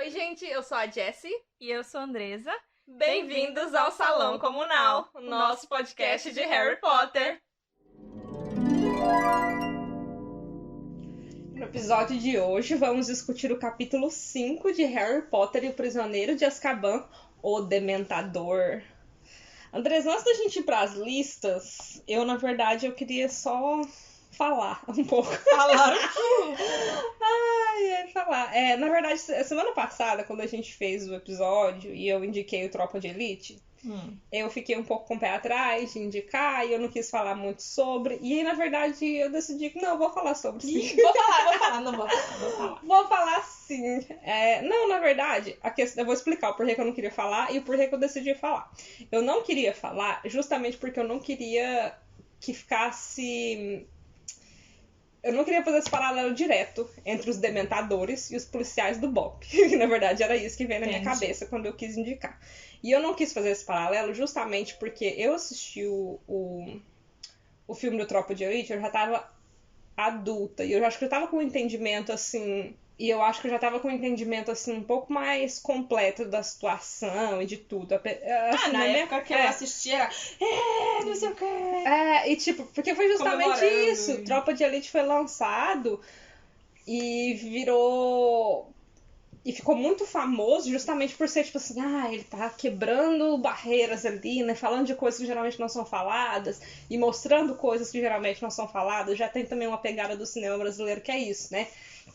Oi, gente, eu sou a Jessie. E eu sou a Andresa. Bem-vindos ao Salão Comunal, o nosso podcast de Harry Potter. No episódio de hoje, vamos discutir o capítulo 5 de Harry Potter e o Prisioneiro de Azkaban, o Dementador. Andresa, antes da gente ir para as listas, na verdade, eu queria só falar um pouco. Falar falar. Na verdade, semana passada, quando a gente fez o episódio e eu indiquei o Tropa de Elite, eu fiquei um pouco com o pé atrás de indicar e eu não quis falar muito sobre. E aí, na verdade, eu decidi que não, eu vou falar sobre sim. Vou falar sim. Não, na verdade, eu vou explicar o porquê que eu não queria falar e o porquê que eu decidi falar. Eu não queria falar justamente porque eu não queria que ficasse... Eu não queria fazer esse paralelo direto entre os Dementadores e os policiais do BOP. Que, na verdade, era isso que veio na minha cabeça quando eu quis indicar. E eu não quis fazer esse paralelo justamente porque eu assisti o filme do Tropa de Elite, eu já tava adulta. E eu acho que eu tava com um entendimento, assim... E eu acho que eu já tava com um entendimento, assim, um pouco mais completo da situação e de tudo. Assim, na época que eu assistia, não sei o quê. E tipo, porque foi justamente isso. Tropa de Elite foi lançado e virou... E ficou muito famoso justamente por ser, tipo assim, ele tá quebrando barreiras ali, né? Falando de coisas que geralmente não são faladas e mostrando coisas que geralmente não são faladas. Já tem também uma pegada do cinema brasileiro que é isso, né?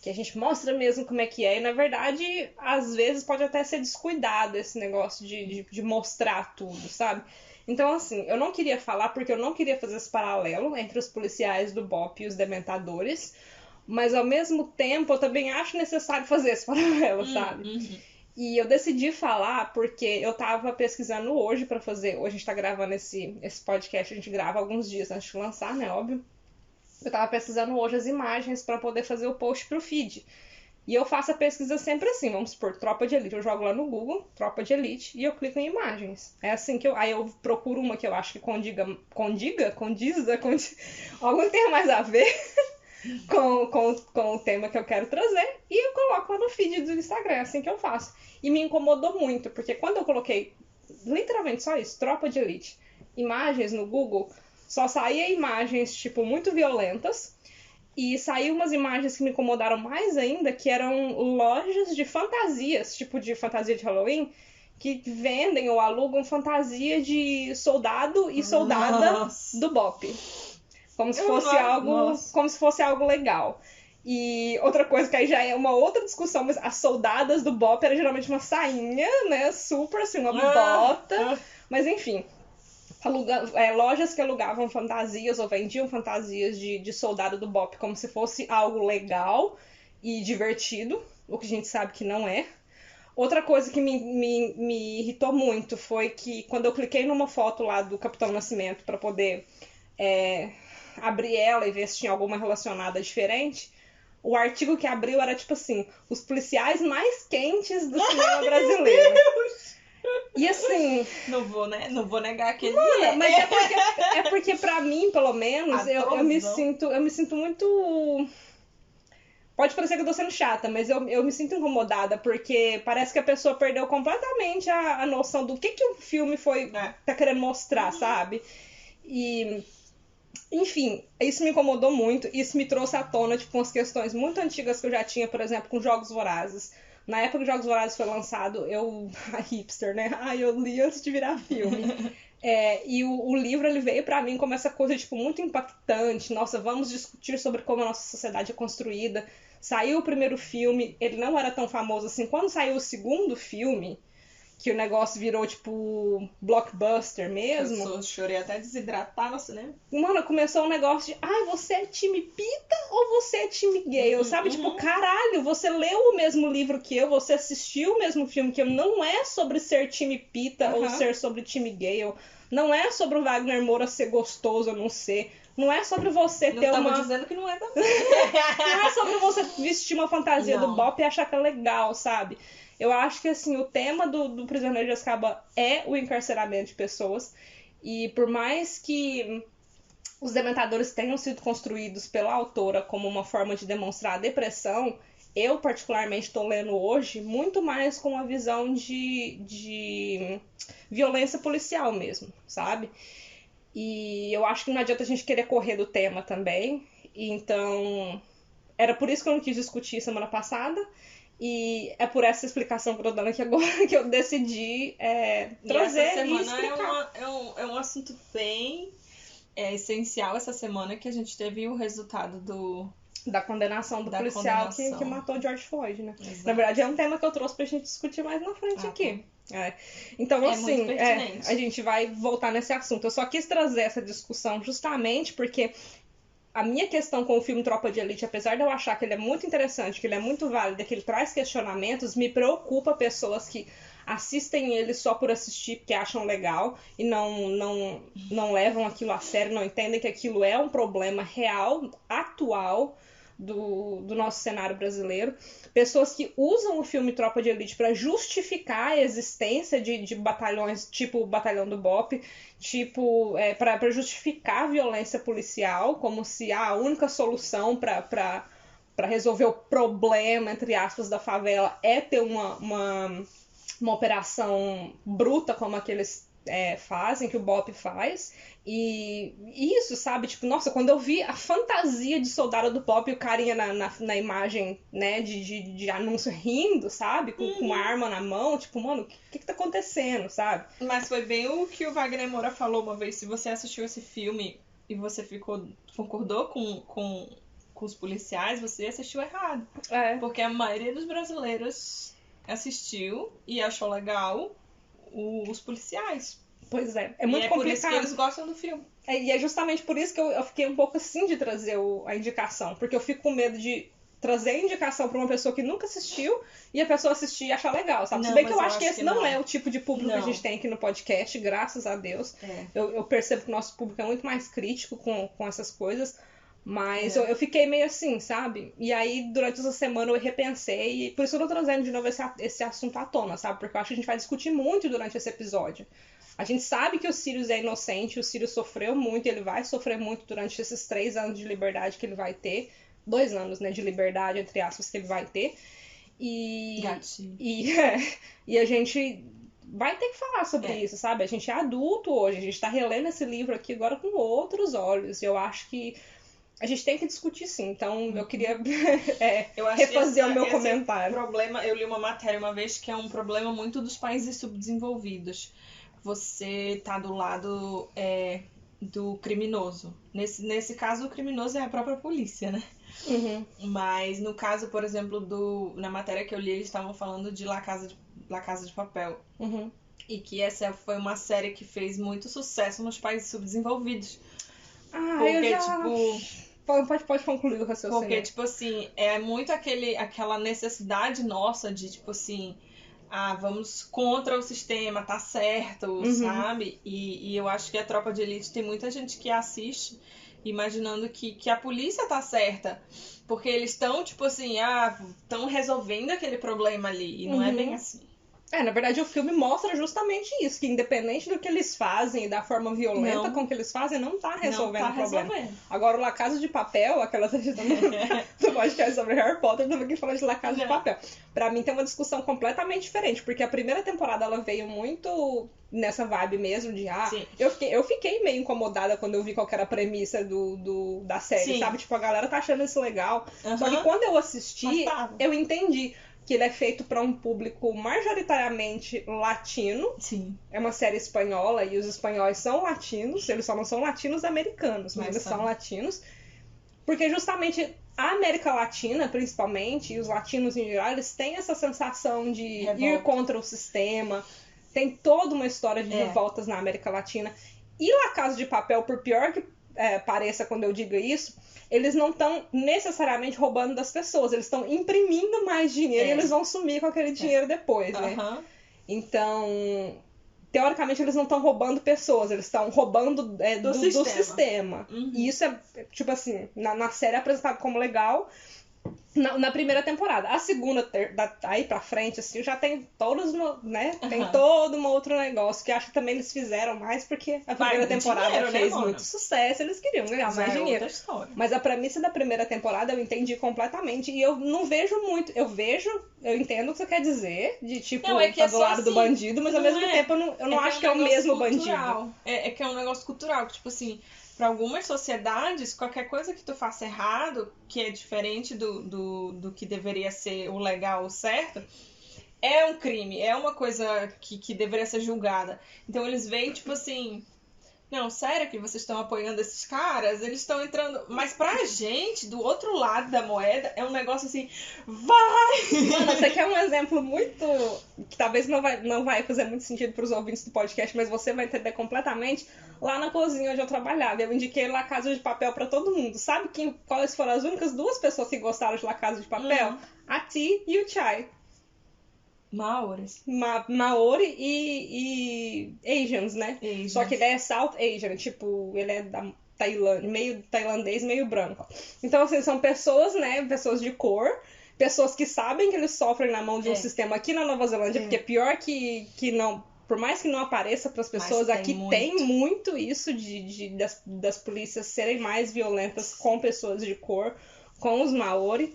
Que a gente mostra mesmo como é que é. E, na verdade, às vezes pode até ser descuidado esse negócio de mostrar tudo, sabe? Então, assim, eu não queria falar porque eu não queria fazer esse paralelo entre os policiais do BOP e os Dementadores. Mas, ao mesmo tempo, eu também acho necessário fazer esse paralelo, sabe? E eu decidi falar porque eu tava pesquisando hoje pra fazer... Hoje a gente tá gravando esse podcast, a gente grava alguns dias antes de lançar, né? Óbvio. Eu tava pesquisando hoje as imagens pra poder fazer o post pro feed. E eu faço a pesquisa sempre assim, vamos supor, Tropa de Elite. Eu jogo lá no Google, Tropa de Elite, e eu clico em imagens. É assim que aí eu procuro uma que eu acho que condiza, algum tem mais a ver... com o tema que eu quero trazer e eu coloco lá no feed do Instagram, é assim que eu faço. E me incomodou muito, porque quando eu coloquei literalmente só isso, Tropa de Elite, imagens no Google, só saía imagens, tipo, muito violentas e saíam umas imagens que me incomodaram mais ainda, que eram lojas de fantasias, tipo de fantasia de Halloween, que vendem ou alugam fantasia de soldado e soldada do BOP. Como se fosse algo legal. E outra coisa que aí já é uma outra discussão, mas as soldadas do BOP era geralmente uma sainha, né? Super assim, uma bota. Mas enfim, lojas que alugavam fantasias ou vendiam fantasias de soldado do BOP como se fosse algo legal e divertido, o que a gente sabe que não é. Outra coisa que me irritou muito foi que quando eu cliquei numa foto lá do Capitão Nascimento para poder... abrir ela e ver se tinha alguma relacionada diferente, o artigo que abriu era tipo assim, os policiais mais quentes do cinema brasileiro. E assim... Não vou negar que mas é porque pra mim, pelo menos, eu me sinto muito... Pode parecer que eu tô sendo chata, mas eu me sinto incomodada, porque parece que a pessoa perdeu completamente a noção do que o filme tá querendo mostrar, sabe? E... Enfim, isso me incomodou muito. Isso me trouxe à tona, tipo, umas questões muito antigas que eu já tinha, por exemplo, com Jogos Vorazes. Na época que Jogos Vorazes foi lançado, a hipster, né? Eu li antes de virar filme. E o livro, ele veio pra mim como essa coisa, tipo, muito impactante. Nossa, vamos discutir sobre como a nossa sociedade é construída. Saiu o primeiro filme, ele não era tão famoso assim. Quando saiu o segundo filme... que o negócio virou, tipo, blockbuster mesmo. Eu chorei até desidratar no cinema. Mano, começou um negócio de, você é time Pita ou você é time Gale? Sabe? Tipo, caralho, você leu o mesmo livro que eu, você assistiu o mesmo filme que eu. Não é sobre ser time Pita ou ser sobre time Gale. Não é sobre o Wagner Moura ser gostoso ou não ser. Não é sobre você ter uma... Não dizendo que não é também. Não é sobre você vestir uma fantasia do BOP e achar que é legal, sabe? Eu acho que, assim, o tema do Prisioneiro de Azkaban é o encarceramento de pessoas. E por mais que os Dementadores tenham sido construídos pela autora como uma forma de demonstrar a depressão, eu particularmente estou lendo hoje muito mais com uma visão de violência policial mesmo, sabe? E eu acho que não adianta a gente querer correr do tema também. Então, era por isso que eu não quis discutir semana passada. E é por essa explicação que eu tô dando aqui agora que eu decidi trazer essa semana e explicar. é um assunto bem essencial essa semana, que a gente teve o resultado Da condenação do policial que matou George Floyd, né? Exato. Na verdade, é um tema que eu trouxe pra gente discutir mais na frente aqui. Então, É assim, muito pertinente. a gente vai voltar nesse assunto. Eu só quis trazer essa discussão justamente porque a minha questão com o filme Tropa de Elite, apesar de eu achar que ele é muito interessante, que ele é muito válido, que ele traz questionamentos, me preocupa pessoas que assistem ele só por assistir, porque acham legal e não levam aquilo a sério, não entendem que aquilo é um problema real, atual do nosso cenário brasileiro. Pessoas que usam o filme Tropa de Elite para justificar a existência de batalhões tipo o Batalhão do BOPE, tipo, para justificar a violência policial, como se a única solução para resolver o problema, entre aspas, da favela é ter uma operação bruta como aqueles fazem, que o BOPE faz. E isso, sabe? Tipo, nossa, quando eu vi a fantasia de soldado do BOPE e o carinha na imagem, né, de anúncio rindo, sabe? Com uma arma na mão, tipo, mano, o que tá acontecendo, sabe? Mas foi bem o que o Wagner Moura falou uma vez. Se você assistiu esse filme e você concordou com os policiais, você assistiu errado. Porque a maioria dos brasileiros assistiu e achou legal os policiais. Pois é muito complicado. Por isso que eles gostam do filme. E é justamente por isso que eu fiquei um pouco assim de trazer a indicação. Porque eu fico com medo de trazer a indicação pra uma pessoa que nunca assistiu e a pessoa assistir e achar legal, sabe? Se bem que eu acho que esse não é o tipo de público que a gente tem aqui no podcast, graças a Deus. Eu percebo que o nosso público é muito mais crítico com essas coisas. Mas eu fiquei meio assim, sabe? E aí, durante essa semana, eu repensei. E por isso eu tô trazendo de novo esse assunto à tona, sabe? Porque eu acho que a gente vai discutir muito durante esse episódio. A gente sabe que o Sirius é inocente, o Sirius sofreu muito, ele vai sofrer muito durante esses 3 anos de liberdade que ele vai ter. 2 anos, né, de liberdade, entre aspas, que ele vai ter. E a gente vai ter que falar sobre isso, sabe? A gente é adulto hoje, a gente tá relendo esse livro aqui agora com outros olhos. E eu acho que a gente tem que discutir sim. Então, eu queria refazer o meu comentário. Problema, eu li uma matéria uma vez que é um problema muito dos países subdesenvolvidos. Você tá do lado do criminoso. Nesse caso, o criminoso é a própria polícia, né? Uhum. Mas no caso, por exemplo, na matéria que eu li, eles estavam falando de La Casa de Papel. Uhum. E que essa foi uma série que fez muito sucesso nos países subdesenvolvidos. Pode concluir o raciocínio. Porque, tipo assim, é muito aquela necessidade nossa de, tipo assim, vamos contra o sistema, tá certo, sabe? E eu acho que a Tropa de Elite tem muita gente que assiste imaginando que a polícia tá certa. Porque eles estão, tipo assim, estão resolvendo aquele problema ali. E não é bem assim. Na verdade, o filme mostra justamente isso, que independente do que eles fazem e da forma violenta com que eles fazem, não tá resolvendo o problema. Agora, o La Casa de Papel, aquela do podcast sobre Harry Potter, também que fala de La Casa de Papel. Pra mim tem uma discussão completamente diferente, porque a primeira temporada ela veio muito nessa vibe mesmo de eu fiquei meio incomodada quando eu vi qual que era a premissa da série, sabe? Tipo, a galera tá achando isso legal. Só que quando eu assisti, eu entendi que ele é feito para um público majoritariamente latino. Sim. É uma série espanhola e os espanhóis são latinos, eles só não são latinos americanos, mas eles são latinos. Porque justamente a América Latina, principalmente, e os latinos em geral, eles têm essa sensação de ir contra o sistema. Tem toda uma história de revoltas na América Latina. E La Casa de Papel, por pior que pareça quando eu digo isso, eles não estão necessariamente roubando das pessoas, eles estão imprimindo mais dinheiro e eles vão sumir com aquele dinheiro depois, né? Então, teoricamente, eles não estão roubando pessoas, eles estão roubando do sistema. E isso é, tipo assim, na série é apresentado como legal, Na primeira temporada. A segunda, aí pra frente, assim, já tem todos, né? Tem todo um outro negócio que acho que também eles fizeram mais porque a primeira temporada dinheiro, fez muito sucesso, eles queriam ganhar mais dinheiro. Mas a premissa da primeira temporada eu entendi completamente e eu não vejo muito. Eu entendo o que você quer dizer, de tipo, não, tá do lado do bandido, mas ao mesmo tempo eu não acho que é o mesmo bandido. É que é um negócio cultural, que tipo assim, para algumas sociedades, qualquer coisa que tu faça errado, que é diferente do que deveria ser o legal, o certo, é um crime, é uma coisa que deveria ser julgada. Então eles veem, tipo assim, não, sério que vocês estão apoiando esses caras? Eles estão entrando... Mas pra gente, do outro lado da moeda, é um negócio assim, vai! Mano, esse aqui é um exemplo muito... que talvez não vai fazer muito sentido pros ouvintes do podcast, mas você vai entender completamente. Lá na cozinha onde eu trabalhava, eu indiquei La Casa de Papel pra todo mundo. Sabe quais foram as únicas 2 pessoas que gostaram de La Casa de Papel? A Ti e o Chai. Maori e Asians, né? Asians. Só que ele é South Asian, tipo, ele é da Tailândia, meio tailandês, meio branco. Então, assim, são pessoas, né? Pessoas de cor, pessoas que sabem que eles sofrem na mão de um sistema aqui na Nova Zelândia, porque é pior que não... Por mais que não apareça para as pessoas, aqui tem muito isso das polícias serem mais violentas com pessoas de cor, com os Maori.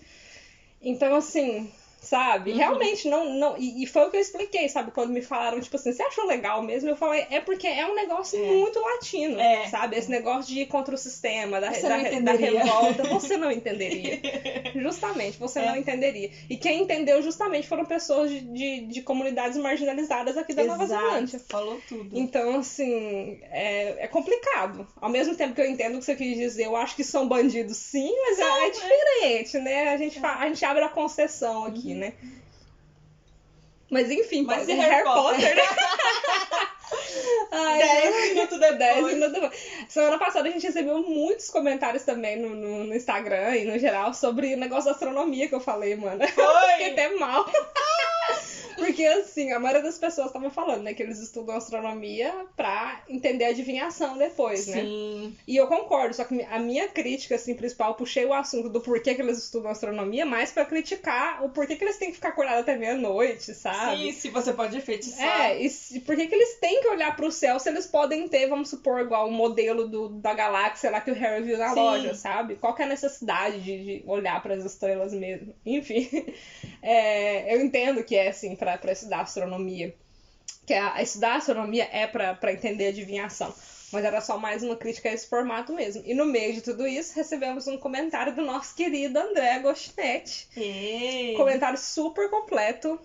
Então, assim... Sabe? Realmente, não... E foi o que eu expliquei, sabe? Quando me falaram, tipo assim, você achou legal mesmo? Eu falei, é porque é um negócio muito latino, sabe? Esse negócio de ir contra o sistema, da revolta, você não entenderia. Justamente, você não entenderia. E quem entendeu justamente foram pessoas de comunidades marginalizadas aqui da Nova Zelândia. Falou tudo. Então, assim, é complicado. Ao mesmo tempo que eu entendo o que você quis dizer, eu acho que são bandidos sim, mas é diferente, né? A gente abre a concessão aqui, né? Mas enfim, mas Harry Potter, né? Ai, 10 minutos depois. Semana passada a gente recebeu muitos comentários também no Instagram e no geral sobre o negócio da astronomia que eu falei, mano. Foi! Fiquei até mal. Porque, assim, a maioria das pessoas estavam falando, né, que eles estudam astronomia pra entender a adivinhação depois, né? Sim. E eu concordo, só que a minha crítica, assim, principal, eu puxei o assunto do porquê que eles estudam astronomia mais pra criticar o porquê que eles têm que ficar acordados até meia-noite, sabe? Sim, se você pode feitiçar. E por que eles têm que olhar pro céu se eles podem ter, vamos supor, igual o modelo da galáxia lá que o Harry viu na loja, sabe? Qual que é a necessidade de olhar pras estrelas mesmo? Enfim, eu entendo que é, assim, pra estudar astronomia. Que estudar astronomia é pra entender adivinhação. Mas era só mais uma crítica a esse formato mesmo. E no meio de tudo isso, recebemos um comentário do nosso querido André Agostinetti. Comentário super completo.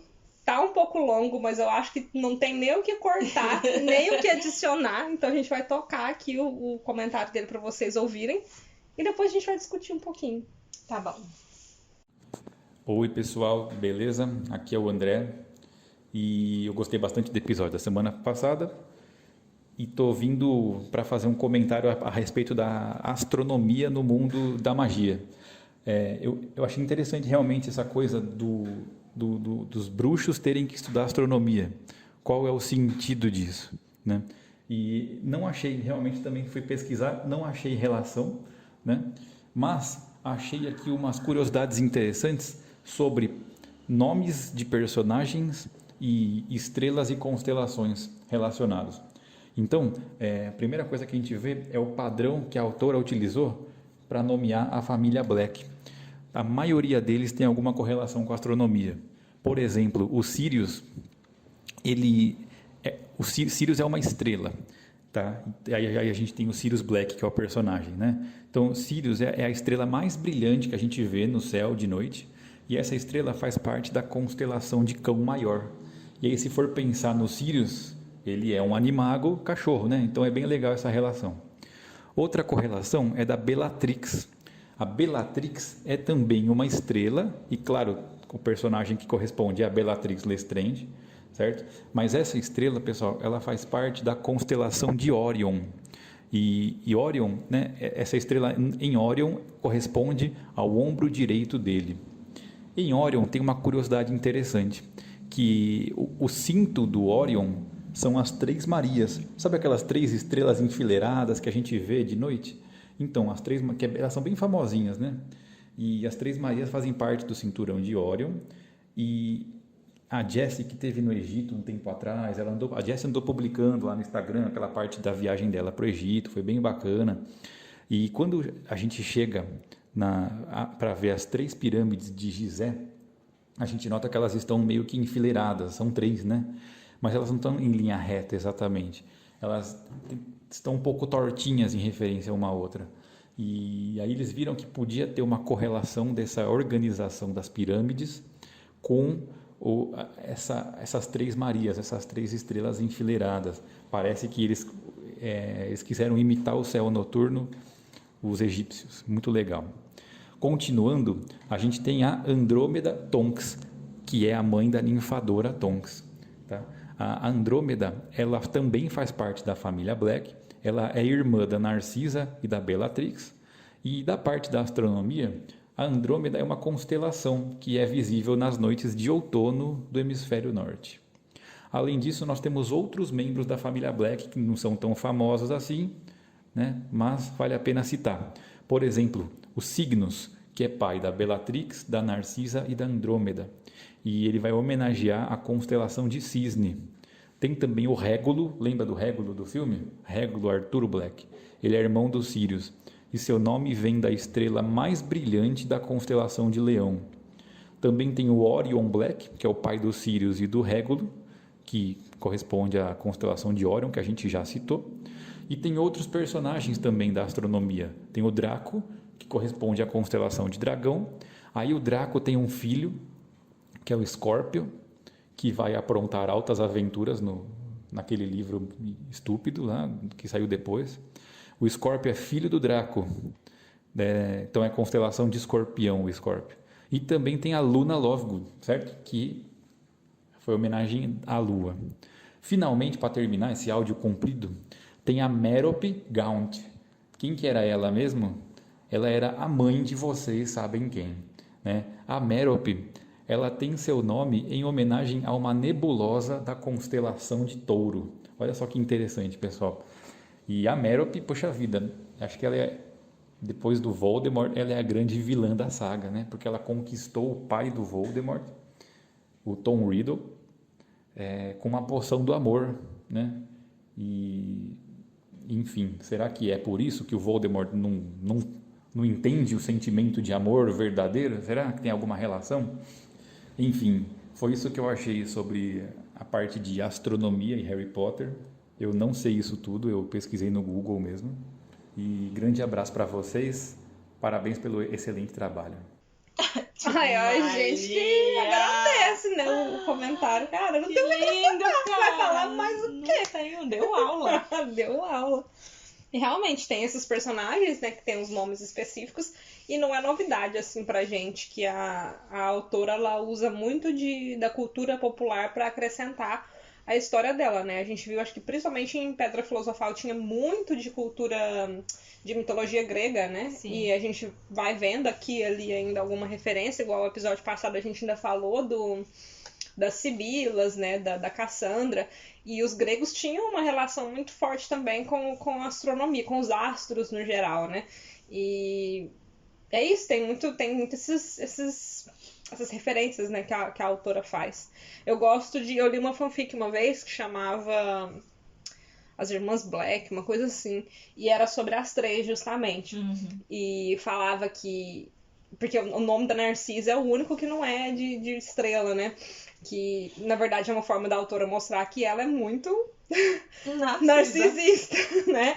Tá um pouco longo, mas eu acho que não tem nem o que cortar, nem o que adicionar. Então a gente vai tocar aqui o comentário dele pra vocês ouvirem. E depois a gente vai discutir um pouquinho. Tá bom. Oi, pessoal. Beleza? Aqui é o André. E eu gostei bastante do episódio da semana passada. E tô vindo para fazer um comentário a respeito da astronomia no mundo da magia. Eu achei interessante realmente essa coisa dos bruxos terem que estudar astronomia. Qual é o sentido disso, né? E não achei, realmente também fui pesquisar, não achei relação, né? Mas achei aqui umas curiosidades interessantes sobre nomes de personagens e estrelas e constelações relacionados. Então, a primeira coisa que a gente vê é o padrão que a autora utilizou para nomear a família Black. A maioria deles tem alguma correlação com a astronomia. Por exemplo, o Sirius, o Sirius é uma estrela, tá? Aí a gente tem o Sirius Black, que é o personagem, né? Então, Sirius é a estrela mais brilhante que a gente vê no céu de noite, e essa estrela faz parte da constelação de Cão Maior. E aí, se for pensar no Sirius, ele é um animago cachorro, né? Então é bem legal essa relação. Outra correlação é da Bellatrix. A Bellatrix é também uma estrela, e claro, o personagem que corresponde é a Bellatrix Lestrange, certo? Mas essa estrela, pessoal, ela faz parte da constelação de Órion. E Órion, né? Essa estrela em Órion corresponde ao ombro direito dele. Em Órion tem uma curiosidade interessante, que o cinto do Órion são as 3 Marias. Sabe aquelas 3 estrelas enfileiradas que a gente vê de noite? Então, as 3, elas são bem famosinhas, né? E as Três Marias fazem parte do cinturão de Órion. E a Jessie, que teve no Egito um tempo atrás, a Jessie andou publicando lá no Instagram aquela parte da viagem dela para o Egito, foi bem bacana. E quando a gente chega para ver as 3 pirâmides de Gizé, a gente nota que elas estão meio que enfileiradas, são 3, né? Mas elas não estão em linha reta exatamente. Elas estão um pouco tortinhas em referência uma à outra. E aí eles viram que podia ter uma correlação dessa organização das pirâmides com essas 3 Marias, essas 3 estrelas enfileiradas. Parece que eles quiseram imitar o céu noturno, os egípcios. Muito legal. Continuando, a gente tem a Andrômeda Tonks, que é a mãe da ninfadora Tonks. Tá? A Andrômeda, ela também faz parte da família Black. Ela é irmã da Narcisa e da Bellatrix. E da parte da astronomia, a Andrômeda é uma constelação que é visível nas noites de outono do hemisfério norte. Além disso, nós temos outros membros da família Black que não são tão famosos assim, né? Mas vale a pena citar. Por exemplo, o Cygnus, que é pai da Bellatrix, da Narcisa e da Andrômeda. E ele vai homenagear a constelação de Cisne. Tem também o Régulo, lembra do Régulo do filme? Régulo Arthur Black. Ele é irmão do Sirius. E seu nome vem da estrela mais brilhante da constelação de Leão. Também tem o Orion Black, que é o pai do Sirius e do Régulo, que corresponde à constelação de Orion, que a gente já citou. E tem outros personagens também da astronomia. Tem o Draco, que corresponde à constelação de Dragão. Aí o Draco tem um filho, que é o Escórpio, que vai aprontar altas aventuras naquele livro estúpido lá, que saiu depois. O Escórpio é filho do Draco, então é a constelação de Escorpião, o Escórpio. E também tem a Luna Lovegood, certo? Que foi homenagem à Lua. Finalmente, para terminar esse áudio comprido, tem a Merope Gaunt. Quem que era ela mesmo? Ela era a mãe de vocês sabem quem, né? A Merope, ela tem seu nome em homenagem a uma nebulosa da constelação de Touro. Olha só que interessante, pessoal. E a Merope, poxa vida, acho que ela é, depois do Voldemort, ela é a grande vilã da saga, né? Porque ela conquistou o pai do Voldemort, o Tom Riddle, com uma poção do amor, né? E, enfim, será que é por isso que o Voldemort não entende o sentimento de amor verdadeiro? Será que tem alguma relação? Enfim, foi isso que eu achei sobre a parte de astronomia e Harry Potter. Eu não sei isso tudo, eu pesquisei no Google mesmo. E grande abraço para vocês, parabéns pelo excelente trabalho. Ai, gente, que agradece, né, o comentário. Cara, não tem lindo, cara. Vai falar mais o quê? Deu aula. Deu aula. E realmente tem esses personagens, né, que tem os nomes específicos, e não é novidade, assim, pra gente, que a autora, ela usa muito da cultura popular para acrescentar a história dela, né? A gente viu, acho que principalmente em Pedra Filosofal tinha muito de cultura, de mitologia grega, né? Sim. E a gente vai vendo aqui e ali ainda alguma referência, igual o episódio passado a gente ainda falou das Sibilas, né? Da Cassandra. E os gregos tinham uma relação muito forte também com a astronomia, com os astros no geral, né? E é isso, tem muito essas referências, né, que a autora faz. Eu li uma fanfic uma vez que chamava As Irmãs Black, uma coisa assim, e era sobre as 3 justamente. Uhum. E falava que, porque o nome da Narcisa é o único que não é de estrela, né, que na verdade é uma forma da autora mostrar que ela é muito narcisista, né.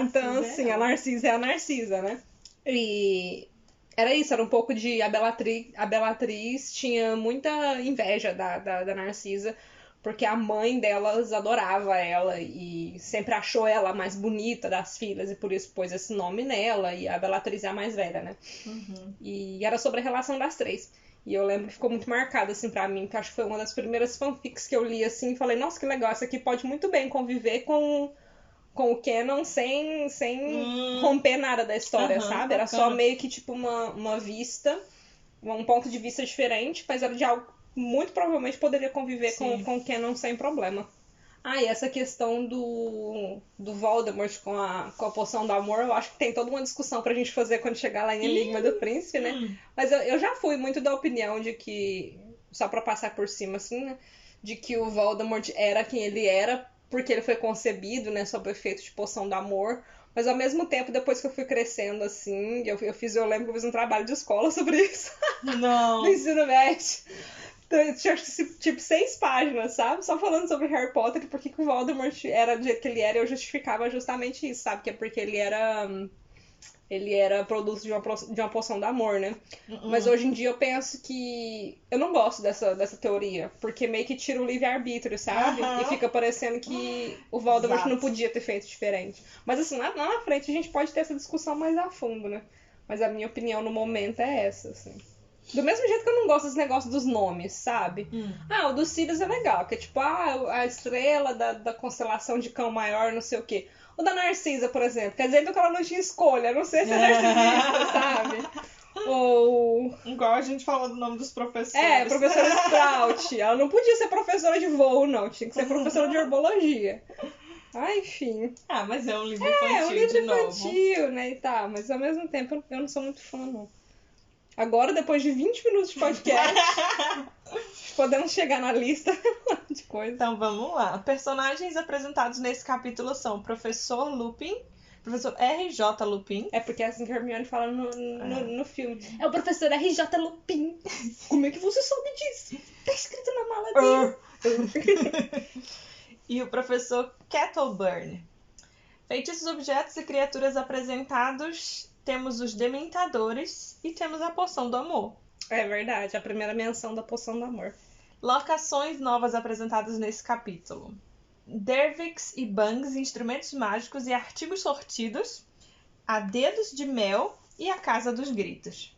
Então assim, a Narcisa é a Narcisa, né. E era isso, era um pouco de... A Bellatrix tinha muita inveja da Narcisa, porque a mãe delas adorava ela e sempre achou ela a mais bonita das filhas, e por isso pôs esse nome nela, e a Bellatrix é a mais velha, né? Uhum. E era sobre a relação das 3. E eu lembro que ficou muito marcado, assim, pra mim, que acho que foi uma das primeiras fanfics que eu li, assim, e falei, nossa, que legal, essa aqui pode muito bem conviver com o canon sem romper nada da história, sabe? Era só meio que tipo uma vista, um ponto de vista diferente, mas era de algo que muito provavelmente poderia conviver com o canon sem problema. Ah, e essa questão do Voldemort com a poção do amor, eu acho que tem toda uma discussão pra gente fazer quando chegar lá em Enigma do Príncipe, né? Mas eu já fui muito da opinião de que, só pra passar por cima, assim, né? De que o Voldemort era quem ele era porque ele foi concebido, né, sob o efeito de poção do amor. Mas ao mesmo tempo, depois que eu fui crescendo, assim, eu lembro que eu fiz um trabalho de escola sobre isso. Não. No ensino médio. Então, tinha tipo 6 páginas, sabe? Só falando sobre Harry Potter e por que o Voldemort era do jeito que ele era, e eu justificava justamente isso, sabe? Que é porque ele era produto de uma poção do amor, né? Mas hoje em dia eu penso que eu não gosto dessa teoria, porque meio que tira o livre-arbítrio, sabe? E fica parecendo que o Voldemort não podia ter feito diferente. Mas assim, lá na frente a gente pode ter essa discussão mais a fundo, né? Mas a minha opinião no momento é essa, assim. Do mesmo jeito que eu não gosto desse negócio dos nomes, sabe? Ah, o dos Sirius é legal, que é tipo, a estrela da constelação de Cão Maior, não sei o quê. O da Narcisa, por exemplo, quer dizer que ela não tinha escolha, não sei se é narcisista, sabe? Ou... Igual a gente falou do nome dos professores. Professora Sprout. Ela não podia ser professora de voo, não. Tinha que ser professora de herbologia. Ah, enfim. Ah, mas é um livro infantil, É um livro de novo. infantil, né, e tal. Mas ao mesmo tempo eu não sou muito fã, não. Agora, depois de 20 minutos de podcast, podemos chegar na lista de coisas. Então vamos lá. Personagens apresentados nesse capítulo são o Professor Lupin, Professor R.J. Lupin. É porque é assim que a Hermione fala no filme. É o professor R.J. Lupin. Como é que você soube disso? Tá escrito na mala dele. E o Professor Kettleburn. Feitiços, objetos e criaturas apresentados, temos os Dementadores e temos a Poção do Amor. É verdade, a primeira menção da Poção do Amor. Locações novas apresentadas nesse capítulo. Dervix e Bangs, instrumentos mágicos e artigos sortidos, a Dedos de Mel e a Casa dos Gritos.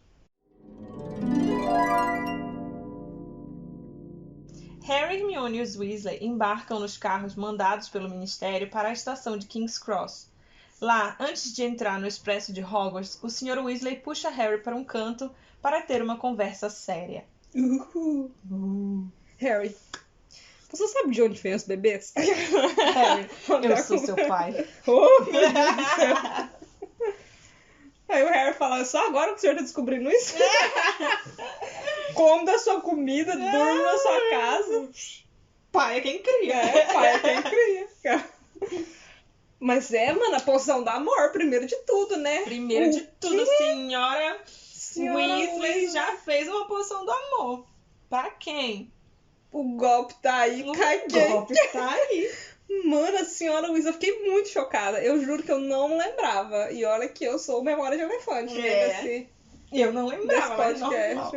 Harry, Hermione e os Weasley embarcam nos carros mandados pelo Ministério para a estação de King's Cross. Lá, antes de entrar no expresso de Hogwarts, o Sr. Weasley puxa Harry para um canto para ter uma conversa séria. Harry, você sabe de onde vem os bebês? Harry, eu sou seu pai. Oh, meu Deus do céu. Aí o Harry fala, só agora que o senhor tá descobrindo isso? Come da sua comida, durma na sua casa. Pai é quem cria. Pai é quem cria. Mas mano, a poção do amor, primeiro de tudo, né? Primeiro de tudo, a senhora Weasley já fez uma poção do amor. Pra quem? O golpe tá aí, caguei. O golpe tá aí. Mano, a senhora Weasley, eu fiquei muito chocada. Eu juro que eu não lembrava. E olha que eu sou memória de elefante, né? Eu não lembrava, mas normal.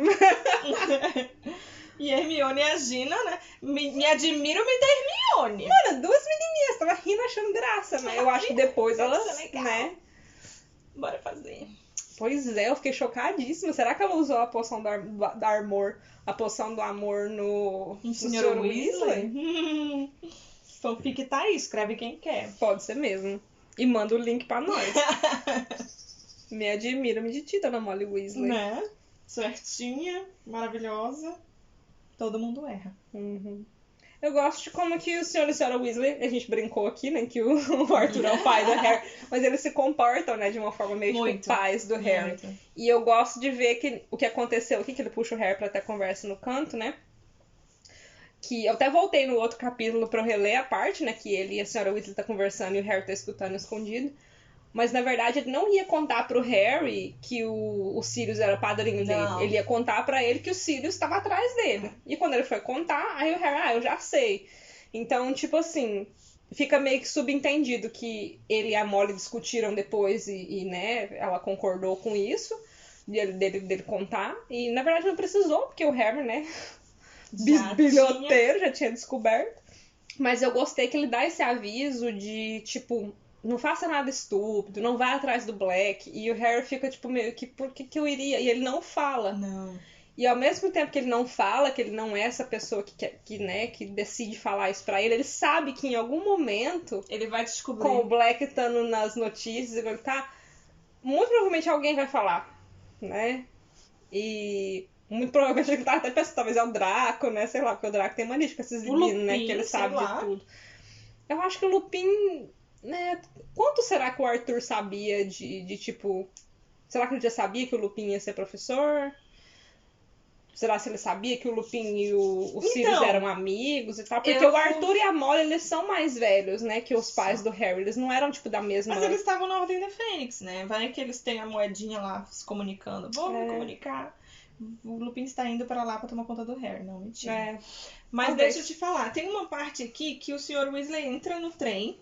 E Hermione e a Gina, né? Me admiro da Hermione. Mano, 2 menininhas, tava rindo achando graça, né? Eu acho que depois elas, né? Bora fazer. Pois é, eu fiquei chocadíssima. Será que ela usou a poção da amor, a poção do amor no Sr. Weasley? Fanfic tá aí, escreve quem quer. Pode ser mesmo. E manda o link pra nós. Me admiro-me de ti, dona Molly Weasley. Né? Certinha, maravilhosa. Todo mundo erra. Uhum. Eu gosto de como que o senhor e a senhora Weasley, a gente brincou aqui, né, que o Arthur é o pai do Harry, mas eles se comportam, né, de uma forma meio tipo pais do Harry. Muito. E eu gosto de ver o que aconteceu aqui, que ele puxa o Harry pra ter conversa no canto, né, que eu até voltei no outro capítulo pra eu reler a parte, né, que ele e a senhora Weasley tá conversando e o Harry tá escutando escondido. Mas, na verdade, ele não ia contar pro Harry que o Sirius era padrinho dele. Ele ia contar pra ele que o Sirius estava atrás dele. E quando ele foi contar, aí o Harry, eu já sei. Então, tipo assim, fica meio que subentendido que ele e a Molly discutiram depois e né, ela concordou com isso, dele contar. E, na verdade, não precisou, porque o Harry, né, bisbilhoteiro, já tinha descoberto. Mas eu gostei que ele dá esse aviso de, tipo... Não faça nada estúpido, não vá atrás do Black. E o Harry fica, tipo, meio que, por que eu iria? E ele não fala. Não. E ao mesmo tempo que ele não fala, que ele não é essa pessoa que decide falar isso pra ele, ele sabe que em algum momento... Ele vai descobrir. Com o Black estando nas notícias, ele tá... Muito provavelmente alguém vai falar, né? E... Muito provavelmente ele tá até pensando, talvez é o Draco, né? Sei lá, porque o Draco tem mania com esses meninos, né? Que ele sabe de tudo. Eu acho que o Lupin, né? Quanto será que o Arthur sabia de tipo... Será que ele já sabia que o Lupin ia ser professor? Será que ele sabia que o Lupin e o Sirius eram amigos e tal? Porque o Arthur e a Molly, eles são mais velhos, né? Que os pais do Harry. Eles não eram, tipo, da mesma... Mas eles estavam na Ordem da Fênix, né? Vai que eles têm a moedinha lá se comunicando. Vou me comunicar. O Lupin está indo para lá para tomar conta do Harry. Não, mentira. Mas deixa eu te falar. Tem uma parte aqui que o Sr. Weasley entra no trem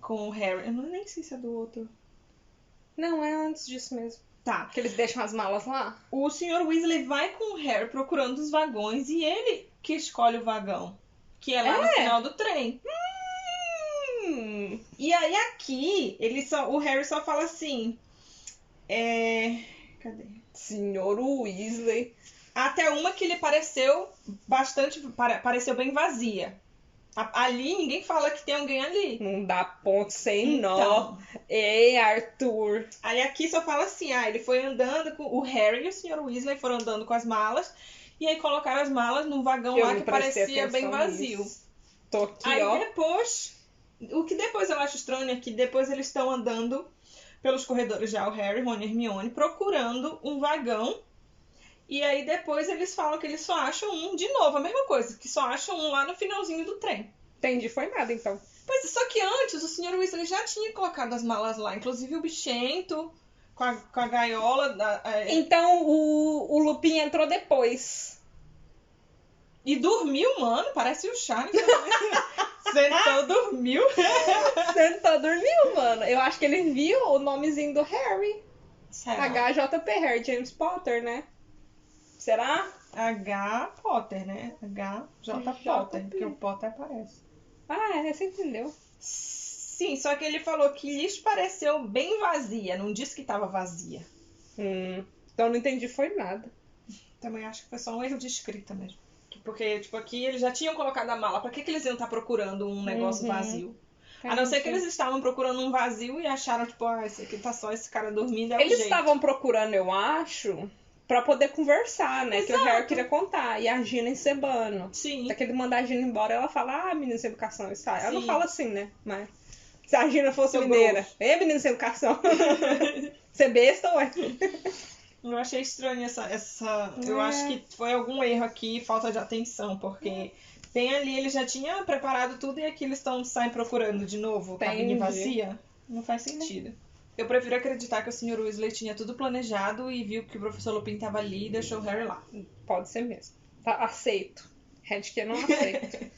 com o Harry. Eu nem sei se é do outro. Não, é antes disso mesmo. Tá. Que eles deixam as malas lá? O Sr. Weasley vai com o Harry procurando os vagões e ele que escolhe o vagão. Que é lá no final do trem. E aí aqui, o Harry só fala assim... Cadê? Sr. Weasley. Até uma que lhe pareceu pareceu bem vazia. Ali ninguém fala que tem alguém ali. Não dá ponto sem nó. Ei, Arthur. Aí aqui só fala assim, ele foi andando com o Harry e o Sr. Weasley foram andando com as malas. E aí colocaram as malas num vagão lá que parecia bem vazio. Tô aqui, aí depois, o que depois eu acho estranho é que depois eles estão andando pelos corredores já, o Harry, Ron e Hermione, procurando um vagão. E aí depois eles falam que eles só acham um, de novo, a mesma coisa, que só acham um lá no finalzinho do trem. Entendi, foi nada então. Pois é, só que antes o Sr. Weasley já tinha colocado as malas lá, inclusive o bichento, com a gaiola. Então o Lupin entrou depois. E dormiu, mano, parece o Charles. Sentou, dormiu. Sentou, dormiu, mano. Eu acho que ele viu o nomezinho do Harry. Será? HJP Harry, James Potter, né? Será? H. Potter, né? HJ Potter, porque o Potter aparece. Você entendeu. Sim, só que ele falou que lhes pareceu bem vazia, não disse que estava vazia. Então não entendi, foi nada. Também acho que foi só um erro de escrita mesmo. Porque, tipo, aqui eles já tinham colocado a mala. Pra que eles iam estar procurando um negócio vazio? A não ser que eles estavam procurando um vazio e acharam, tipo, esse aqui tá só esse cara dormindo, Eles estavam procurando, eu acho, pra poder conversar, né? Exato. Que o Harry queria contar. E a Gina encebando. Sim. Daquele mandar a Gina embora, ela fala, menina sem educação, isso aí. Ela não Sim. fala assim, né? Mas se a Gina fosse Seu mineira, menina sem educação. Você besta, ué? Eu achei estranho essa... Eu acho que foi algum erro aqui, falta de atenção, porque tem ali, ele já tinha preparado tudo e aqui eles saem procurando de novo cabine vazia. Não faz sentido. Eu prefiro acreditar que o Sr. Weasley tinha tudo planejado e viu que o professor Lupin estava ali e deixou o Harry lá. Pode ser mesmo. Tá, aceito. Que não aceito.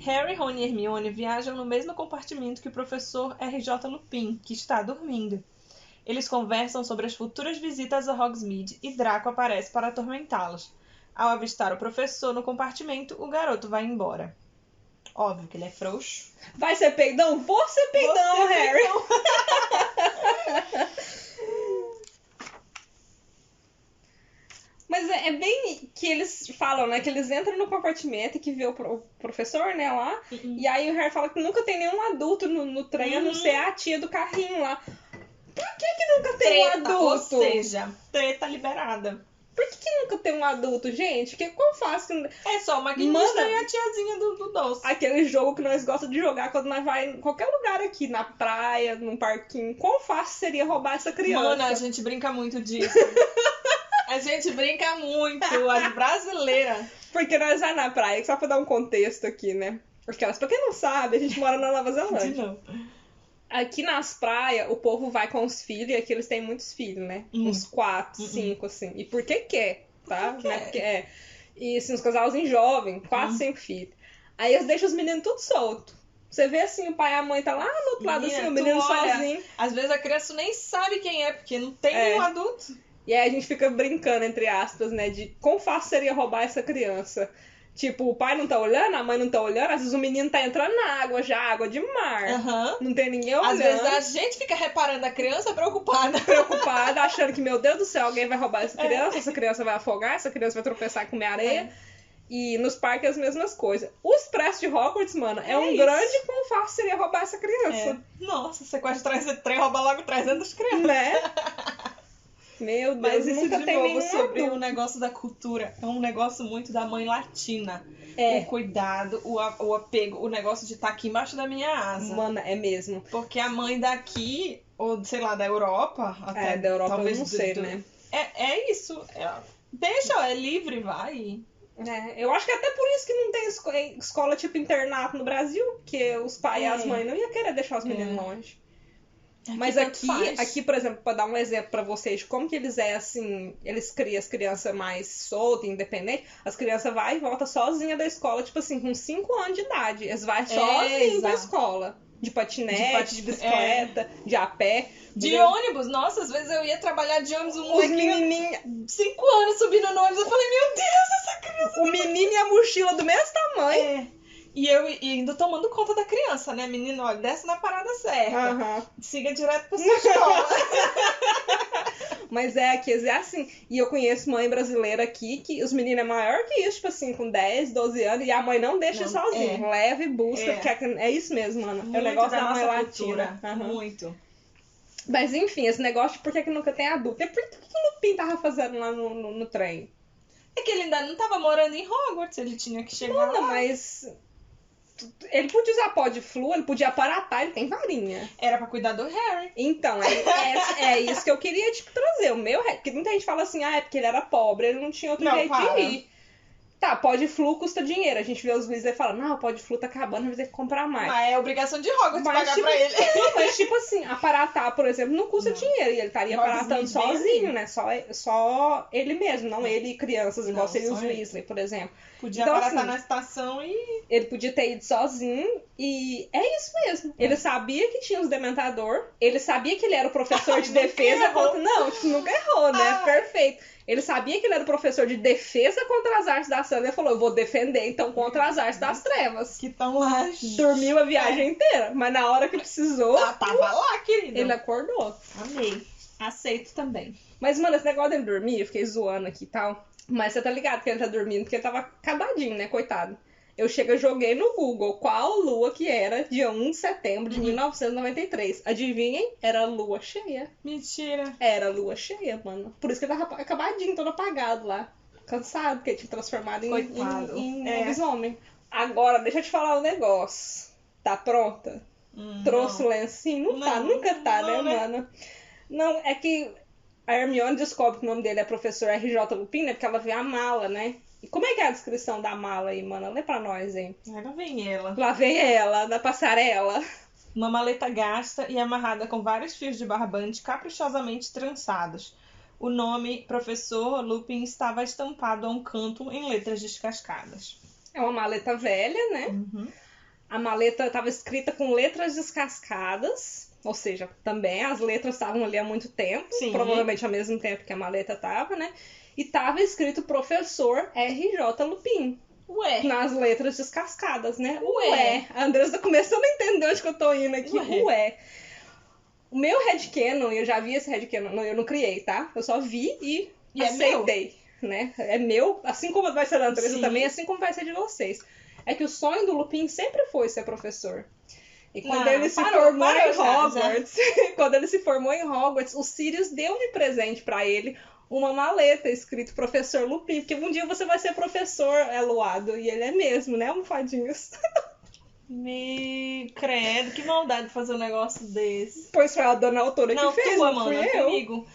Harry, Ron e Hermione viajam no mesmo compartimento que o professor R.J. Lupin, que está dormindo. Eles conversam sobre as futuras visitas a Hogsmeade e Draco aparece para atormentá-los. Ao avistar o professor no compartimento, o garoto vai embora. Óbvio que ele é frouxo. Vai ser peidão? Vou ser peidão, Harry. Mas é bem que eles falam, né? Que eles entram no compartimento e que vê o professor, né, lá. E aí o Harry fala que nunca tem nenhum adulto no trem, a não ser a tia do carrinho lá. Por que nunca tem um adulto? Ou seja, treta liberada. Por que nunca tem um adulto, gente? Que quão fácil. É só o maquinista e a tiazinha do doce. Aquele jogo que nós gostamos de jogar quando nós vai em qualquer lugar aqui, na praia, num parquinho. Quão fácil seria roubar essa criança? Mano, a gente brinca muito disso. A gente brinca muito, as brasileiras. Porque nós vamos na praia, só pra dar um contexto aqui, né? Porque, pra quem não sabe, a gente mora na Nova Zelândia. Aqui nas praias, o povo vai com os filhos, e aqui eles têm muitos filhos, né? Uns 4, 5, assim. E por que quer, tá? Porque né? Porque E assim, uns casalzinhos jovens, 4, 5 filhos. Aí eles deixam os meninos tudo solto. Você vê assim, o pai e a mãe tá lá no outro lado, assim, o menino sozinho. Às vezes a criança nem sabe quem é, porque não tem nenhum adulto. E aí a gente fica brincando, entre aspas, né? De quão fácil seria roubar essa criança. Tipo, o pai não tá olhando, a mãe não tá olhando, às vezes o menino tá entrando na água já, água de mar. Não tem ninguém olhando. Às vezes a gente fica reparando a criança preocupada. Preocupada, achando que, meu Deus do céu, alguém vai roubar essa criança vai afogar, essa criança vai tropeçar e comer areia. E nos parques as mesmas coisas. O Expresso de Hogwarts, mano, é um grande quão fácil seria roubar essa criança. Nossa, sequestra 300 trem, rouba logo 300 crianças. Né? Meu Deus, Mas isso nunca de tem novo nenhum sobre adulto. o negócio da cultura. É um negócio muito da mãe latina. É. O cuidado, o apego, o negócio de estar aqui embaixo da minha asa. Mana, é mesmo. Porque a mãe daqui, ou sei lá, da Europa, até Da Europa talvez eu não sei, né? É isso. Deixa, é livre, vai. Eu acho que até por isso que não tem escola tipo internato no Brasil, porque os pais e as mães não iam querer deixar os meninos longe. Mas aqui, por exemplo, para dar um exemplo para vocês de como que eles assim, eles criam as crianças mais soltas, independentes, as crianças vão e voltam sozinhas da escola, tipo assim, com 5 anos de idade. Eles vão sozinhos pra escola. De patinete, de bicicleta, de a pé. De ônibus. Nossa, às vezes eu ia trabalhar de ônibus, um menininho 5 anos subindo no ônibus, eu falei, meu Deus, essa criança... O menino e a mochila do mesmo tamanho. E eu indo tomando conta da criança, né? Menino, olha, desce na parada certa. Siga direto pra sua escola. Mas aqui é assim. E eu conheço mãe brasileira aqui que os meninos é maior que isso, tipo assim, com 10, 12 anos, e a mãe não deixa sozinho. Leva e busca, porque é isso mesmo, mano. Muito é o negócio da mãe latina. latina. Muito. Mas enfim, esse negócio de por que nunca tem adulto. E por que o Lupin tava fazendo lá no trem? É que ele ainda não tava morando em Hogwarts, ele tinha que chegar lá. Mas... Ele podia usar pó de flu, ele podia aparatar, ele tem varinha. Era pra cuidar do Harry. Então, é isso que eu queria trazer. O meu, porque muita gente fala assim, é porque ele era pobre, ele não tinha outro jeito de ir. Tá, pó de flu custa dinheiro. A gente vê os Weasley falando, não, o pó de flu tá acabando, vai ter que comprar mais. Mas é obrigação de Hogwarts pagar pra ele. Não, mas tipo assim, aparatar, por exemplo, não custa dinheiro. E ele estaria aparatando sozinho, né? Só ele mesmo, não ele e crianças, igual seria os Weasley, por exemplo. Podia aparatar na estação e... Ele podia ter ido sozinho e é isso mesmo. Ele sabia que tinha os dementador, ele sabia que ele era o professor de defesa contra... Não, nunca errou, né? Perfeito. Ele sabia que ele era o professor de defesa contra as artes das trevas. Ele falou, eu vou defender, então, contra as artes das trevas. Que tão lá. Dormiu a viagem inteira, mas na hora que precisou... tava lá, querido. Ele acordou. Amei. Aceito também. Mas, mano, esse negócio dele dormir, eu fiquei zoando aqui e tal. Mas você tá ligado que ele tá dormindo porque ele tava acabadinho, né? Coitado. Eu joguei no Google qual lua que era dia 1 de setembro de 1993. Adivinhem? Era lua cheia. Mentira. Era lua cheia, mano. Por isso que ele tava acabadinho, todo apagado lá. Cansado, porque ele tinha transformado em lobisomem. Agora, deixa eu te falar um negócio. Tá pronta? Trouxe o lencinho? Nunca tá, né, mano? Não, é que a Hermione descobre que o nome dele é professor R.J. Lupin, né? Porque ela vê a mala, né? E como é que é a descrição da mala aí, mano? Lê pra nós, hein? Lá vem ela. Lá vem ela, na passarela. Uma maleta gasta e amarrada com vários fios de barbante caprichosamente trançados. O nome Professor Lupin estava estampado a um canto em letras descascadas. É uma maleta velha, né? A maleta estava escrita com letras descascadas. Ou seja, também as letras estavam ali há muito tempo. Sim. Provavelmente ao mesmo tempo que a maleta estava, né? E tava escrito Professor R.J. Lupin. Ué. Nas letras descascadas, né? Ué. A Andressa tá começando a entender onde que eu tô indo aqui. Ué. O meu headcanon, eu já vi esse headcanon, eu não criei, tá? Eu só vi e aceitei, né? É meu, assim como vai ser da Andressa também, assim como vai ser de vocês. É que o sonho do Lupin sempre foi ser professor. E quando ele se formou em Hogwarts, quando ele se formou em Hogwarts, o Sirius deu de presente pra ele uma maleta escrito Professor Lupin, porque um dia você vai ser professor, Eluado, e ele é mesmo, né, almofadinhos? Me credo, que maldade fazer um negócio desse. Pois foi a dona autora que fez, não fui eu. Comigo.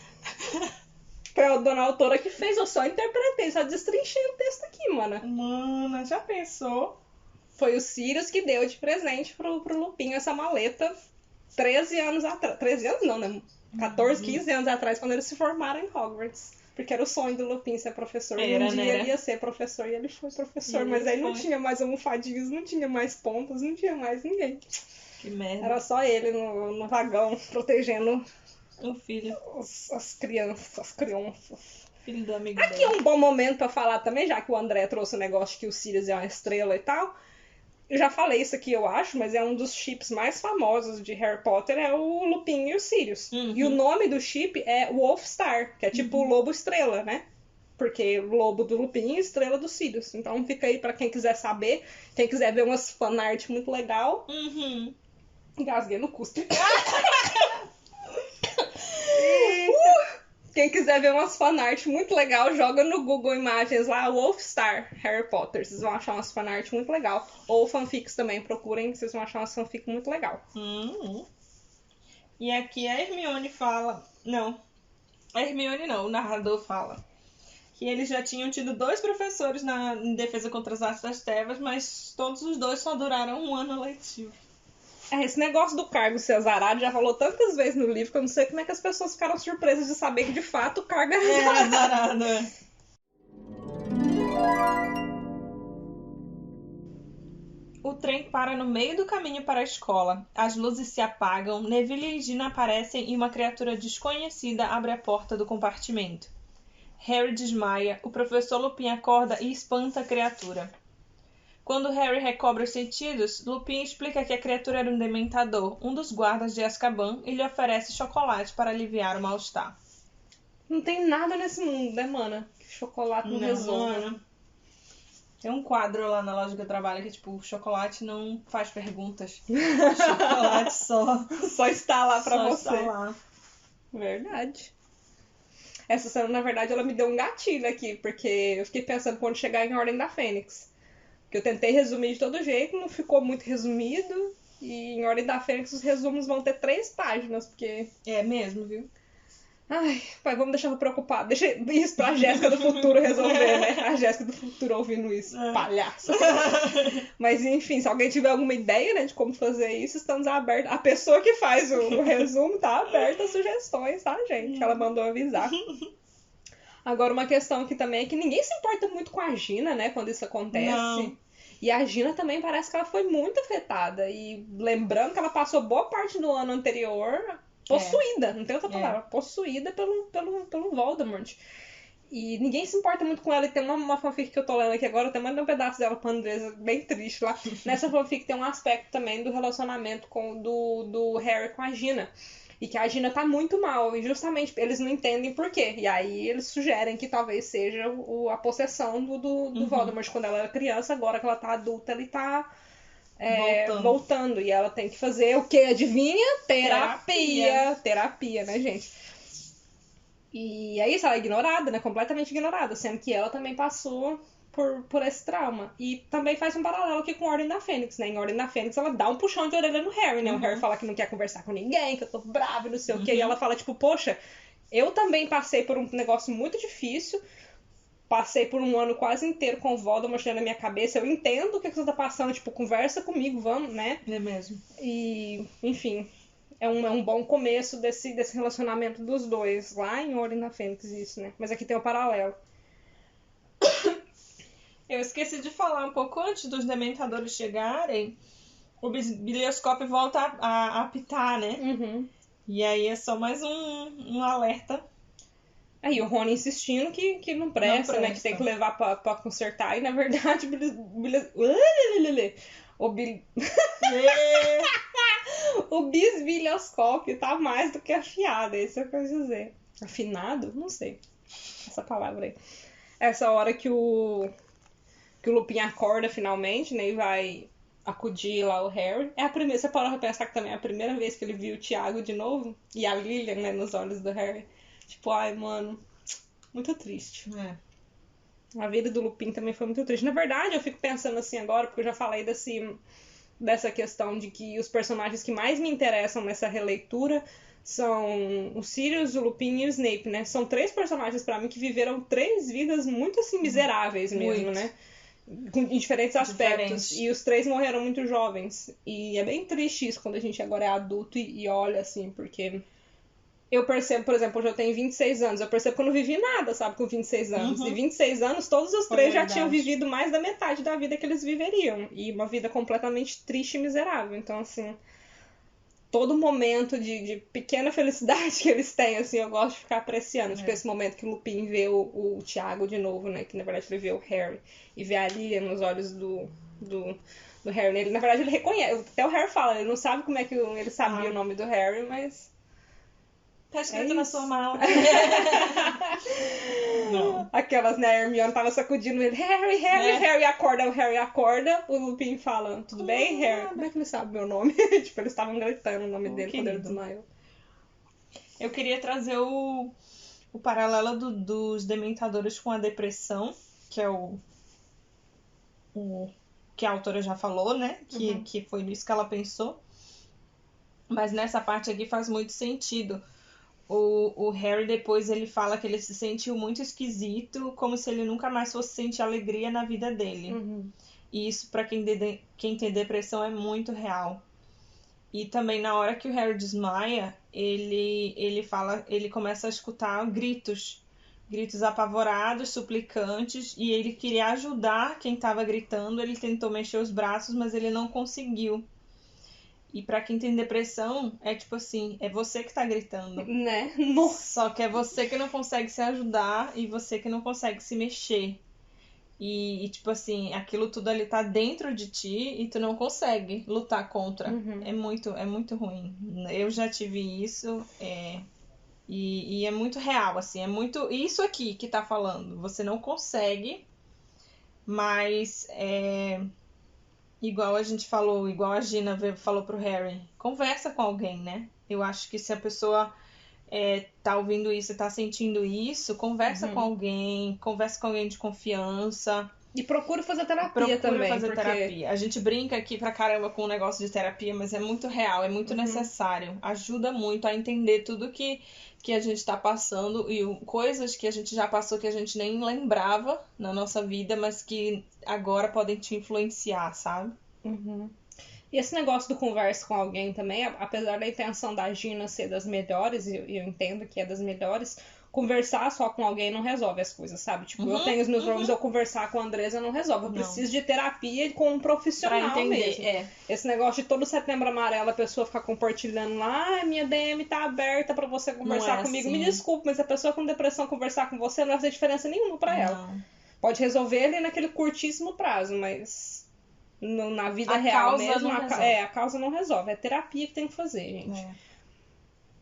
Foi a dona autora que fez, eu só interpretei, só destrinchei o texto aqui, mana. Mana, já pensou? Foi o Sirius que deu de presente pro Lupin essa maleta 13 anos atrás. 13 anos não, né? 14, 15 anos atrás, quando eles se formaram em Hogwarts. Porque era o sonho do Lupin ser professor. E um dia ele ia ser professor e ele foi professor. Mas aí não tinha mais almofadinhos, não tinha mais pontas, não tinha mais ninguém. Que merda. Era só ele no vagão, protegendo o filho. As crianças. Filho do amigo Aqui dele. É um bom momento pra falar também, já que o André trouxe o negócio de que o Sirius é uma estrela e tal. Eu já falei isso aqui, eu acho, mas é um dos chips mais famosos de Harry Potter, é o Lupin e o Sirius. E o nome do chip é Wolfstar, que é tipo o lobo estrela, né? Porque o lobo do Lupin e estrela do Sirius. Então fica aí pra quem quiser saber, quem quiser ver umas fanart muito legal. Engasguei no cuspe. Quem quiser ver umas fanart muito legal, joga no Google Imagens lá, Wolfstar Harry Potter. Vocês vão achar umas fanart muito legal. Ou fanfics também, procurem, vocês vão achar umas fanfics muito legal. E aqui a Hermione fala... Não, a Hermione não, o narrador fala que eles já tinham tido 2 professores em defesa contra as artes das trevas, mas todos os 2 só duraram um ano letivo. Esse negócio do cargo ser azarado já falou tantas vezes no livro que eu não sei como é que as pessoas ficaram surpresas de saber que de fato o cargo é azarado. O trem para no meio do caminho para a escola. As luzes se apagam, Neville e Gina aparecem e uma criatura desconhecida abre a porta do compartimento. Harry desmaia, o professor Lupin acorda e espanta a criatura. Quando Harry recobra os sentidos, Lupin explica que a criatura era um dementador, um dos guardas de Azkaban, e lhe oferece chocolate para aliviar o mal-estar. Não tem nada nesse mundo, né, mana? Que chocolate não resolve. Tem um quadro lá na loja que eu trabalho que, tipo, chocolate não faz perguntas. Chocolate só está lá pra você. Só está lá. Verdade. Essa cena, na verdade, ela me deu um gatilho aqui, porque eu fiquei pensando quando chegar em Ordem da Fênix. Que eu tentei resumir de todo jeito, não ficou muito resumido. E em Ordem da Fênix os resumos vão ter 3 páginas, porque... É mesmo, viu? Ai, pai, vamos deixar eu preocupado. Deixa isso pra Jéssica do futuro resolver, né? A Jéssica do futuro ouvindo isso. Palhaça. Mas enfim, se alguém tiver alguma ideia, né, de como fazer isso, estamos abertos. A pessoa que faz o resumo tá aberta a sugestões, tá, gente? Ela mandou avisar. Agora, uma questão aqui também é que ninguém se importa muito com a Gina, né, quando isso acontece. Não. E a Gina também parece que ela foi muito afetada. E lembrando que ela passou boa parte do ano anterior possuída, não tem outra palavra, possuída pelo Voldemort. E ninguém se importa muito com ela. E tem uma fanfic que eu tô lendo aqui agora, eu até mandei um pedaço dela pra Andresa, bem triste lá. Nessa fanfic tem um aspecto também do relacionamento do Harry com a Gina. E que a Gina tá muito mal, e justamente eles não entendem por quê. E aí eles sugerem que talvez seja a possessão do Voldemort quando ela era criança. Agora que ela tá adulta, ele tá voltando. E ela tem que fazer o quê? Adivinha? Terapia, né, gente? E é isso, ela é ignorada, né? Completamente ignorada. Sendo que ela também passou por esse trauma. E também faz um paralelo aqui com Ordem da Fênix, né? Em Ordem da Fênix, ela dá um puxão de orelha no Harry, né? O Harry fala que não quer conversar com ninguém, que eu tô brava e não sei o quê. E ela fala, tipo, poxa, eu também passei por um negócio muito difícil. Passei por um ano quase inteiro com o Voldemort na minha cabeça. Eu entendo o que você tá passando. Tipo, conversa comigo, vamos, né? É mesmo. E, enfim, é um bom começo desse relacionamento dos dois. Lá em Ordem da Fênix, isso, né? Mas aqui tem um paralelo. Eu esqueci de falar um pouco antes dos dementadores chegarem. O bilhoscópio volta a apitar, né? E aí é só mais um alerta. Aí o Rony insistindo que não presta, né? Que tem que levar pra consertar. E na verdade o bisbilhoscópio tá mais do que afiado. Isso é o que eu quero dizer. Afinado? Não sei. Essa palavra aí. Essa hora que o Lupin acorda finalmente, né? E vai acudir lá o Harry. É a primeira. Você parou pra pensar que também é a primeira vez que ele viu o Tiago de novo? E a Lilian, né? Nos olhos do Harry. Tipo, ai, mano, muito triste. A vida do Lupin também foi muito triste. Na verdade, eu fico pensando assim agora, porque eu já falei dessa questão de que os personagens que mais me interessam nessa releitura são o Sirius, o Lupin e o Snape, né? São 3 personagens pra mim que viveram 3 vidas muito, assim, miseráveis mesmo, né? Em diferentes aspectos. E os 3 morreram muito jovens. E é bem triste isso quando a gente agora é adulto e olha, assim, porque... Eu percebo, por exemplo, hoje eu tenho 26 anos, eu percebo que eu não vivi nada, sabe, com 26 anos. E 26 anos, todos os 3 já tinham vivido mais da metade da vida que eles viveriam. E uma vida completamente triste e miserável. Então, assim, todo momento de pequena felicidade que eles têm, assim, eu gosto de ficar apreciando. Tipo, esse momento que o Lupin vê o Tiago de novo, né, que na verdade ele vê o Harry. E vê a Lilian nos olhos do Harry. Ele, na verdade, ele reconhece. Até o Harry fala, ele não sabe como é que ele sabia o nome do Harry, mas... Tá escrito na sua mala. Não. Aquelas, né? A Hermione tava sacudindo ele. Harry acorda. O Harry acorda. O Lupin fala, tudo bem, Harry? Como é que ele sabe meu nome? Tipo, eles estavam gritando o nome dele quando ele desmaiou. Eu queria trazer o o paralelo dos dementadores com a depressão, que é o que a autora já falou, né? Que foi nisso que ela pensou. Mas nessa parte aqui faz muito sentido. O Harry depois ele fala que ele se sentiu muito esquisito, como se ele nunca mais fosse sentir alegria na vida dele. E isso, pra quem tem depressão, é muito real. E também na hora que o Harry desmaia, ele começa a escutar gritos apavorados, suplicantes, e ele queria ajudar quem estava gritando. Ele tentou mexer os braços, mas ele não conseguiu. E pra quem tem depressão, é tipo assim, é você que tá gritando. Né? Nossa. Só que é você que não consegue se ajudar e você que não consegue se mexer. E tipo assim, aquilo tudo ali tá dentro de ti e tu não consegue lutar contra. É muito ruim. Eu já tive isso, e é muito real, assim, é muito isso aqui que tá falando. Você não consegue, mas igual a gente falou, igual a Gina falou pro Harry, conversa com alguém, né? Eu acho que se a pessoa tá ouvindo isso e tá sentindo isso, conversa com alguém de confiança. E procura fazer terapia também. Terapia. A gente brinca aqui pra caramba com o negócio de terapia, mas é muito real, é muito necessário. Ajuda muito a entender tudo que a gente tá passando e coisas que a gente já passou que a gente nem lembrava na nossa vida, mas que agora podem te influenciar, sabe? E esse negócio do conversa com alguém também, apesar da intenção da Gina ser das melhores, e eu entendo que é das melhores, conversar só com alguém não resolve as coisas, sabe? Tipo, eu tenho os meus problemas, eu conversar com a Andresa não resolve. Eu preciso de terapia com um profissional pra entender, mesmo. Esse negócio de todo Setembro Amarelo a pessoa ficar compartilhando lá, minha DM tá aberta pra você conversar comigo. Assim. Me desculpe, mas a pessoa com depressão conversar com você não vai fazer diferença nenhuma pra ela. Pode resolver ali naquele curtíssimo prazo, mas na vida real mesmo, a causa não resolve. É terapia que tem que fazer, gente.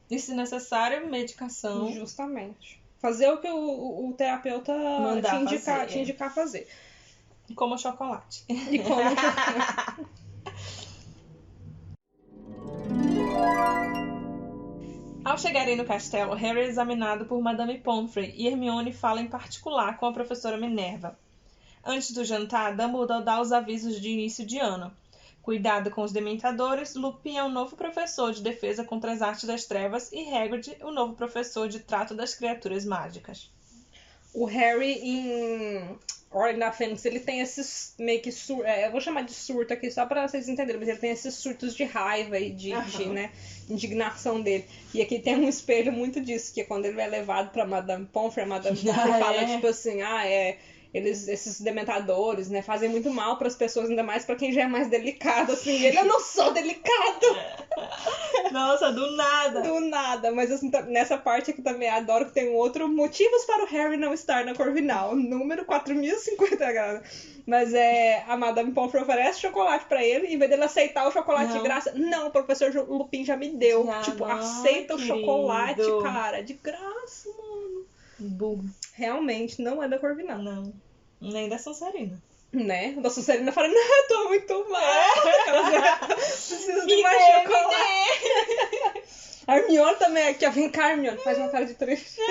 E se necessário, medicação. Justamente. Fazer o que o terapeuta te indicar fazer. E como chocolate. Ao chegarem no castelo, Harry é examinado por Madame Pomfrey e Hermione fala em particular com a professora Minerva. Antes do jantar, Dumbledore dá os avisos de início de ano. Cuidado com os dementadores, Lupin é o novo professor de defesa contra as artes das trevas e Hagrid, o novo professor de trato das criaturas mágicas. O Harry, em Ordem da Fênix, ele tem esses meio que eu vou chamar de surto aqui só pra vocês entenderem, mas ele tem esses surtos de raiva e de né, indignação dele. E aqui tem um espelho muito disso, que é quando ele é levado pra Madame Pomfrey, a Madame Pomfrey fala tipo assim, esses dementadores, né, fazem muito mal para as pessoas, ainda mais para quem já é mais delicado, assim. Ele, eu não sou delicado! Nossa, do nada! Do nada, mas assim, nessa parte aqui também adoro que tem um outro motivos para o Harry não estar na Corvinal, número 4050, mas a Madame Pomfrey oferece chocolate para ele, em vez dele aceitar o chocolate de graça, não, o professor Lupin já me deu, aceita o chocolate, cara, de graça, mano. Burro. Realmente não é da Corvinal. Não. Nem da Sonserina. Né? Da Sonserina fala, não, eu tô muito mal. Preciso de mais chocolate. A Hermione também aqui, ó. Vem cá, Hermione. Faz uma cara de triste.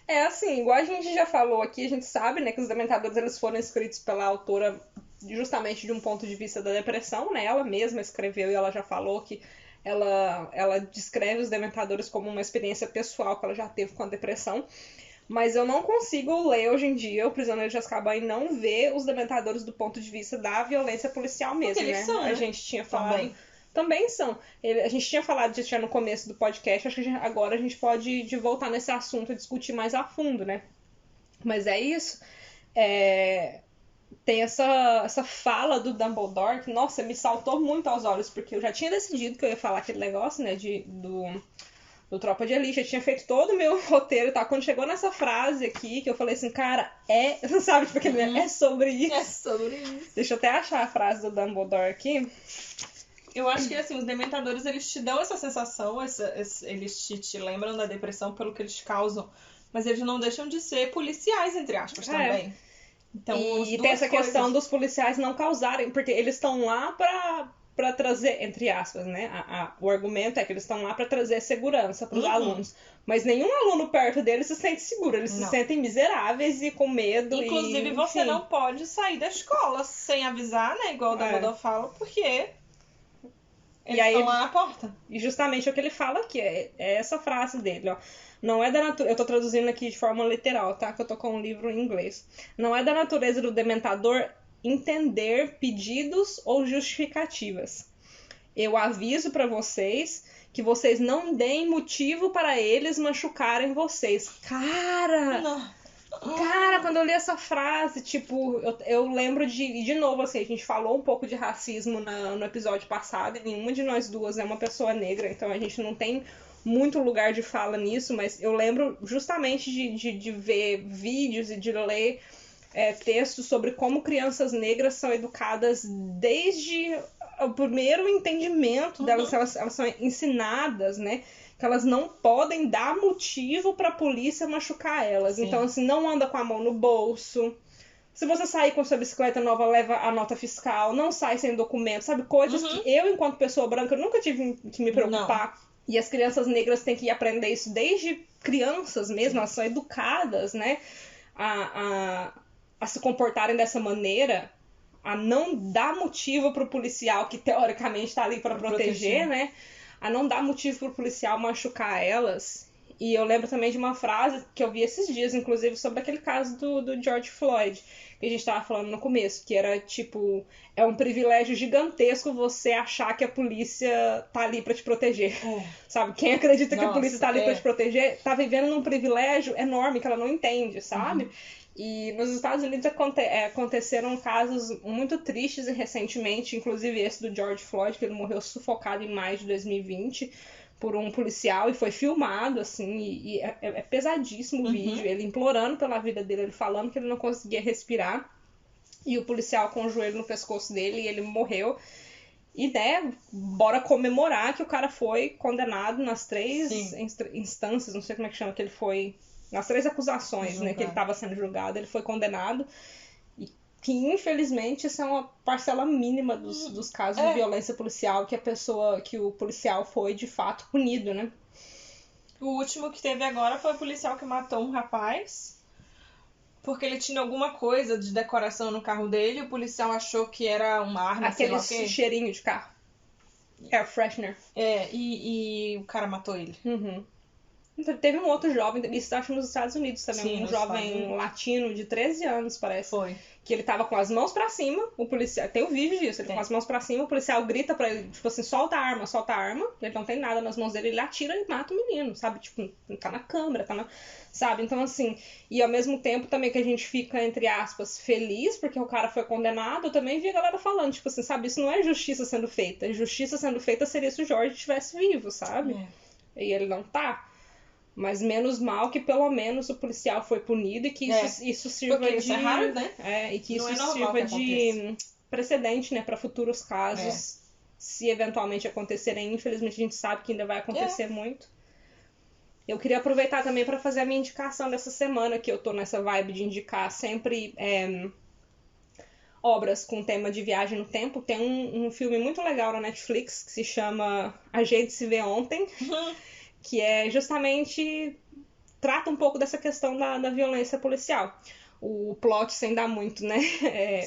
É assim, igual a gente já falou aqui, a gente sabe, né, que os Dementadores eles foram escritos pela autora justamente de um ponto de vista da depressão, né? Ela mesma escreveu e ela já falou que ela descreve os Dementadores como uma experiência pessoal que ela já teve com a depressão. Mas eu não consigo ler hoje em dia O Prisioneiro de Azkaban e não ver os Dementadores do ponto de vista da violência policial mesmo, porque né? Eles são, né? A gente tinha falado... Também são. A gente tinha falado disso já no começo do podcast, acho que agora a gente pode voltar nesse assunto e discutir mais a fundo, né? Mas é isso. Tem essa fala do Dumbledore que, nossa, me saltou muito aos olhos, porque eu já tinha decidido que eu ia falar aquele negócio, né, do Tropa de Elite, eu tinha feito todo o meu roteiro e tal. Quando chegou nessa frase aqui, que eu falei assim, cara, sabe, tipo, aquele é sobre isso. É sobre isso. Deixa eu até achar a frase do Dumbledore aqui. Eu acho que, assim, os Dementadores, eles te dão essa sensação, eles te lembram da depressão pelo que eles causam, mas eles não deixam de ser policiais, entre aspas, também. Então, e tem essa questão dos policiais não causarem, porque eles estão lá pra para trazer, entre aspas, né? O argumento é que eles estão lá para trazer segurança para os alunos. Mas nenhum aluno perto deles se sente seguro. Eles se sentem miseráveis e com medo. Inclusive, você não pode sair da escola sem avisar, né? Igual o Dumbledore fala, porque eles estão lá na porta. E justamente é o que ele fala aqui. É essa frase dele, ó. Não é da natureza... Eu tô traduzindo aqui de forma literal, tá? Que eu tô com um livro em inglês. Não é da natureza do dementador entender pedidos ou justificativas. Eu aviso pra vocês que vocês não deem motivo para eles machucarem vocês. Cara, quando eu li essa frase, tipo, eu lembro de novo, assim, a gente falou um pouco de racismo no episódio passado, e nenhuma de nós duas é uma pessoa negra, então a gente não tem muito lugar de fala nisso, mas eu lembro justamente de ver vídeos e de ler textos sobre como crianças negras são educadas desde o primeiro entendimento delas, elas são ensinadas, né, que elas não podem dar motivo pra polícia machucar elas. Sim. Então, assim, não anda com a mão no bolso. Se você sair com sua bicicleta nova, leva a nota fiscal, não sai sem documento, sabe? Coisas que eu, enquanto pessoa branca, eu nunca tive que me preocupar. Não. E as crianças negras têm que aprender isso desde crianças mesmo, elas são educadas, né, a se comportarem dessa maneira, a não dar motivo pro policial, que teoricamente tá ali pra proteger, né, a não dar motivo pro policial machucar elas. E eu lembro também de uma frase que eu vi esses dias, inclusive, sobre aquele caso do George Floyd, que a gente tava falando no começo, que era, tipo, é um privilégio gigantesco você achar que a polícia tá ali pra te proteger, sabe? Quem acredita que a polícia tá ali pra te proteger, tá vivendo num privilégio enorme que ela não entende, sabe? E nos Estados Unidos aconteceram casos muito tristes e recentemente, inclusive esse do George Floyd, que ele morreu sufocado em maio de 2020, por um policial, e foi filmado, assim, e é pesadíssimo o vídeo, ele implorando pela vida dele, ele falando que ele não conseguia respirar, e o policial com o joelho no pescoço dele, e ele morreu. E, né, bora comemorar que o cara foi condenado nas 3 instâncias, não sei como é que chama, que ele foi... Nas 3 acusações, né, que ele estava sendo julgado, ele foi condenado. E que, infelizmente, isso é uma parcela mínima dos casos de violência policial, que o policial foi, de fato, punido, né? O último que teve agora foi o policial que matou um rapaz, porque ele tinha alguma coisa de decoração no carro dele, o policial achou que era uma arma, aquele cheirinho de carro. Air freshener. E o cara matou ele. Teve um outro jovem, isso acho nos Estados Unidos também, um jovem latino de 13 anos, parece. Foi. Que ele tava com as mãos pra cima, o policial... Tem o vídeo disso, ele com as mãos pra cima, o policial grita pra ele, tipo assim, solta a arma, ele não tem nada nas mãos dele, ele atira e mata o menino, sabe? Tipo, tá na câmera, sabe? Então, assim, e ao mesmo tempo também que a gente fica, entre aspas, feliz porque o cara foi condenado, eu também vi a galera falando, tipo assim, sabe? Isso não é justiça sendo feita. Justiça sendo feita seria se o Jorge estivesse vivo, sabe? E ele não tá. Mas menos mal que pelo menos o policial foi punido e que isso sirva porque isso é raro, né? E que isso sirva de precedente, né, para futuros casos, se eventualmente acontecerem. Infelizmente a gente sabe que ainda vai acontecer muito. Eu queria aproveitar também para fazer a minha indicação dessa semana, que eu tô nessa vibe de indicar sempre obras com tema de viagem no tempo. Tem um filme muito legal na Netflix que se chama A Gente Se Vê Ontem. Que é justamente... trata um pouco dessa questão da violência policial. O plot, sem dar muito, né?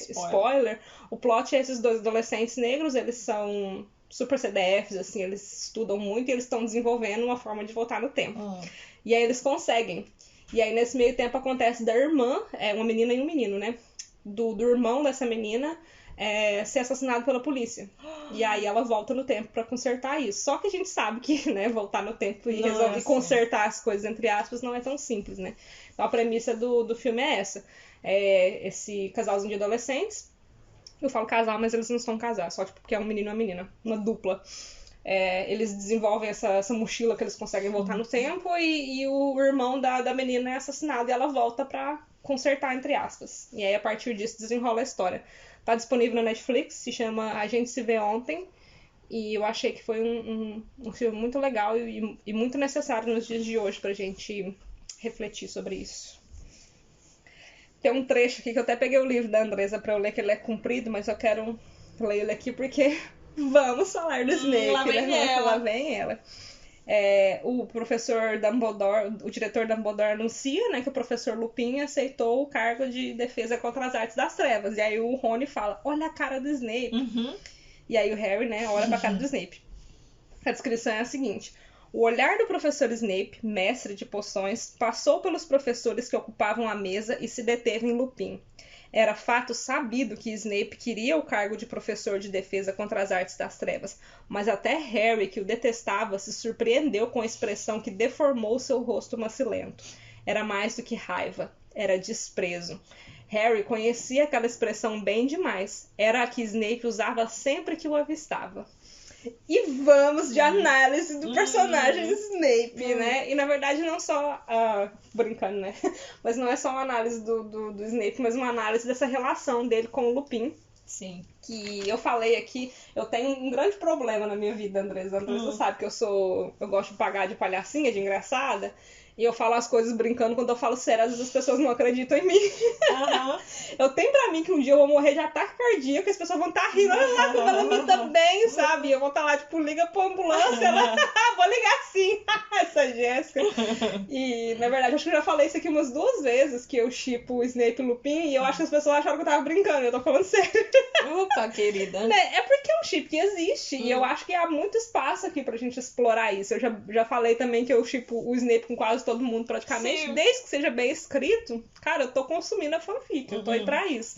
Spoiler. O plot é esses 2 adolescentes negros, eles são super CDFs, assim, eles estudam muito e eles estão desenvolvendo uma forma de voltar no tempo. E aí eles conseguem. E aí nesse meio tempo acontece da irmã, uma menina e um menino, né? Do irmão dessa menina... ser assassinado pela polícia. E aí ela volta no tempo pra consertar isso. Só que a gente sabe que, né, voltar no tempo e resolver consertar as coisas, entre aspas, não é tão simples, né? Então a premissa do filme é essa. Esse casalzinho de adolescentes. Eu falo casal, mas eles não são casados, só tipo, porque é um menino e uma menina, uma dupla. Eles desenvolvem essa mochila que eles conseguem voltar no tempo e o irmão da menina é assassinado e ela volta pra consertar, entre aspas. E aí a partir disso desenrola a história. Tá disponível na Netflix, se chama A Gente Se Vê Ontem. E eu achei que foi um filme muito legal e muito necessário nos dias de hoje pra gente refletir sobre isso. Tem um trecho aqui que eu até peguei o livro da Andresa pra eu ler, que ele é comprido, mas eu quero ler ele aqui porque Vamos falar do Snape, lá vem né? ela. Lá vem ela. O professor Dumbledore, o diretor Dumbledore anuncia, né, que o professor Lupin aceitou o cargo de defesa contra as artes das trevas. E aí o Rony fala, olha a cara do Snape. E aí o Harry, né, olha pra cara do Snape. A descrição é a seguinte. O olhar do professor Snape, mestre de poções, passou pelos professores que ocupavam a mesa e se deteve em Lupin. Era fato sabido que Snape queria o cargo de professor de defesa contra as artes das trevas, mas até Harry, que o detestava, se surpreendeu com a expressão que deformou seu rosto macilento. Era mais do que raiva, era desprezo. Harry conhecia aquela expressão bem demais. Era a que Snape usava sempre que o avistava. E vamos de análise do personagem Snape, né? E na verdade não só, brincando, né? Mas não é só uma análise do Snape, mas uma análise dessa relação dele com o Lupin. Sim. Que eu falei aqui, eu tenho um grande problema na minha vida, Andresa. Andresa sabe que eu gosto de pagar de palhacinha, de engraçada. E eu falo as coisas brincando, quando eu falo sério, às vezes as pessoas não acreditam em mim. Eu tenho pra mim que um dia eu vou morrer de ataque cardíaco, as pessoas vão estar rindo, olha lá como ela me também, sabe? Eu vou estar lá, tipo, liga pra ambulância, ela, vou ligar sim, essa Jéssica. E, na verdade, acho que eu já falei isso aqui umas 2 vezes, que eu shippo o Snape e o Lupin, e eu acho que as pessoas acharam que eu tava brincando, eu tô falando sério. Opa, querida. É porque é um chip que existe, e eu acho que há muito espaço aqui pra gente explorar isso. Eu já falei também que eu shippo o Snape com quase todo mundo praticamente, Sim. desde que seja bem escrito, cara, eu tô consumindo a fanfic, eu tô aí pra isso.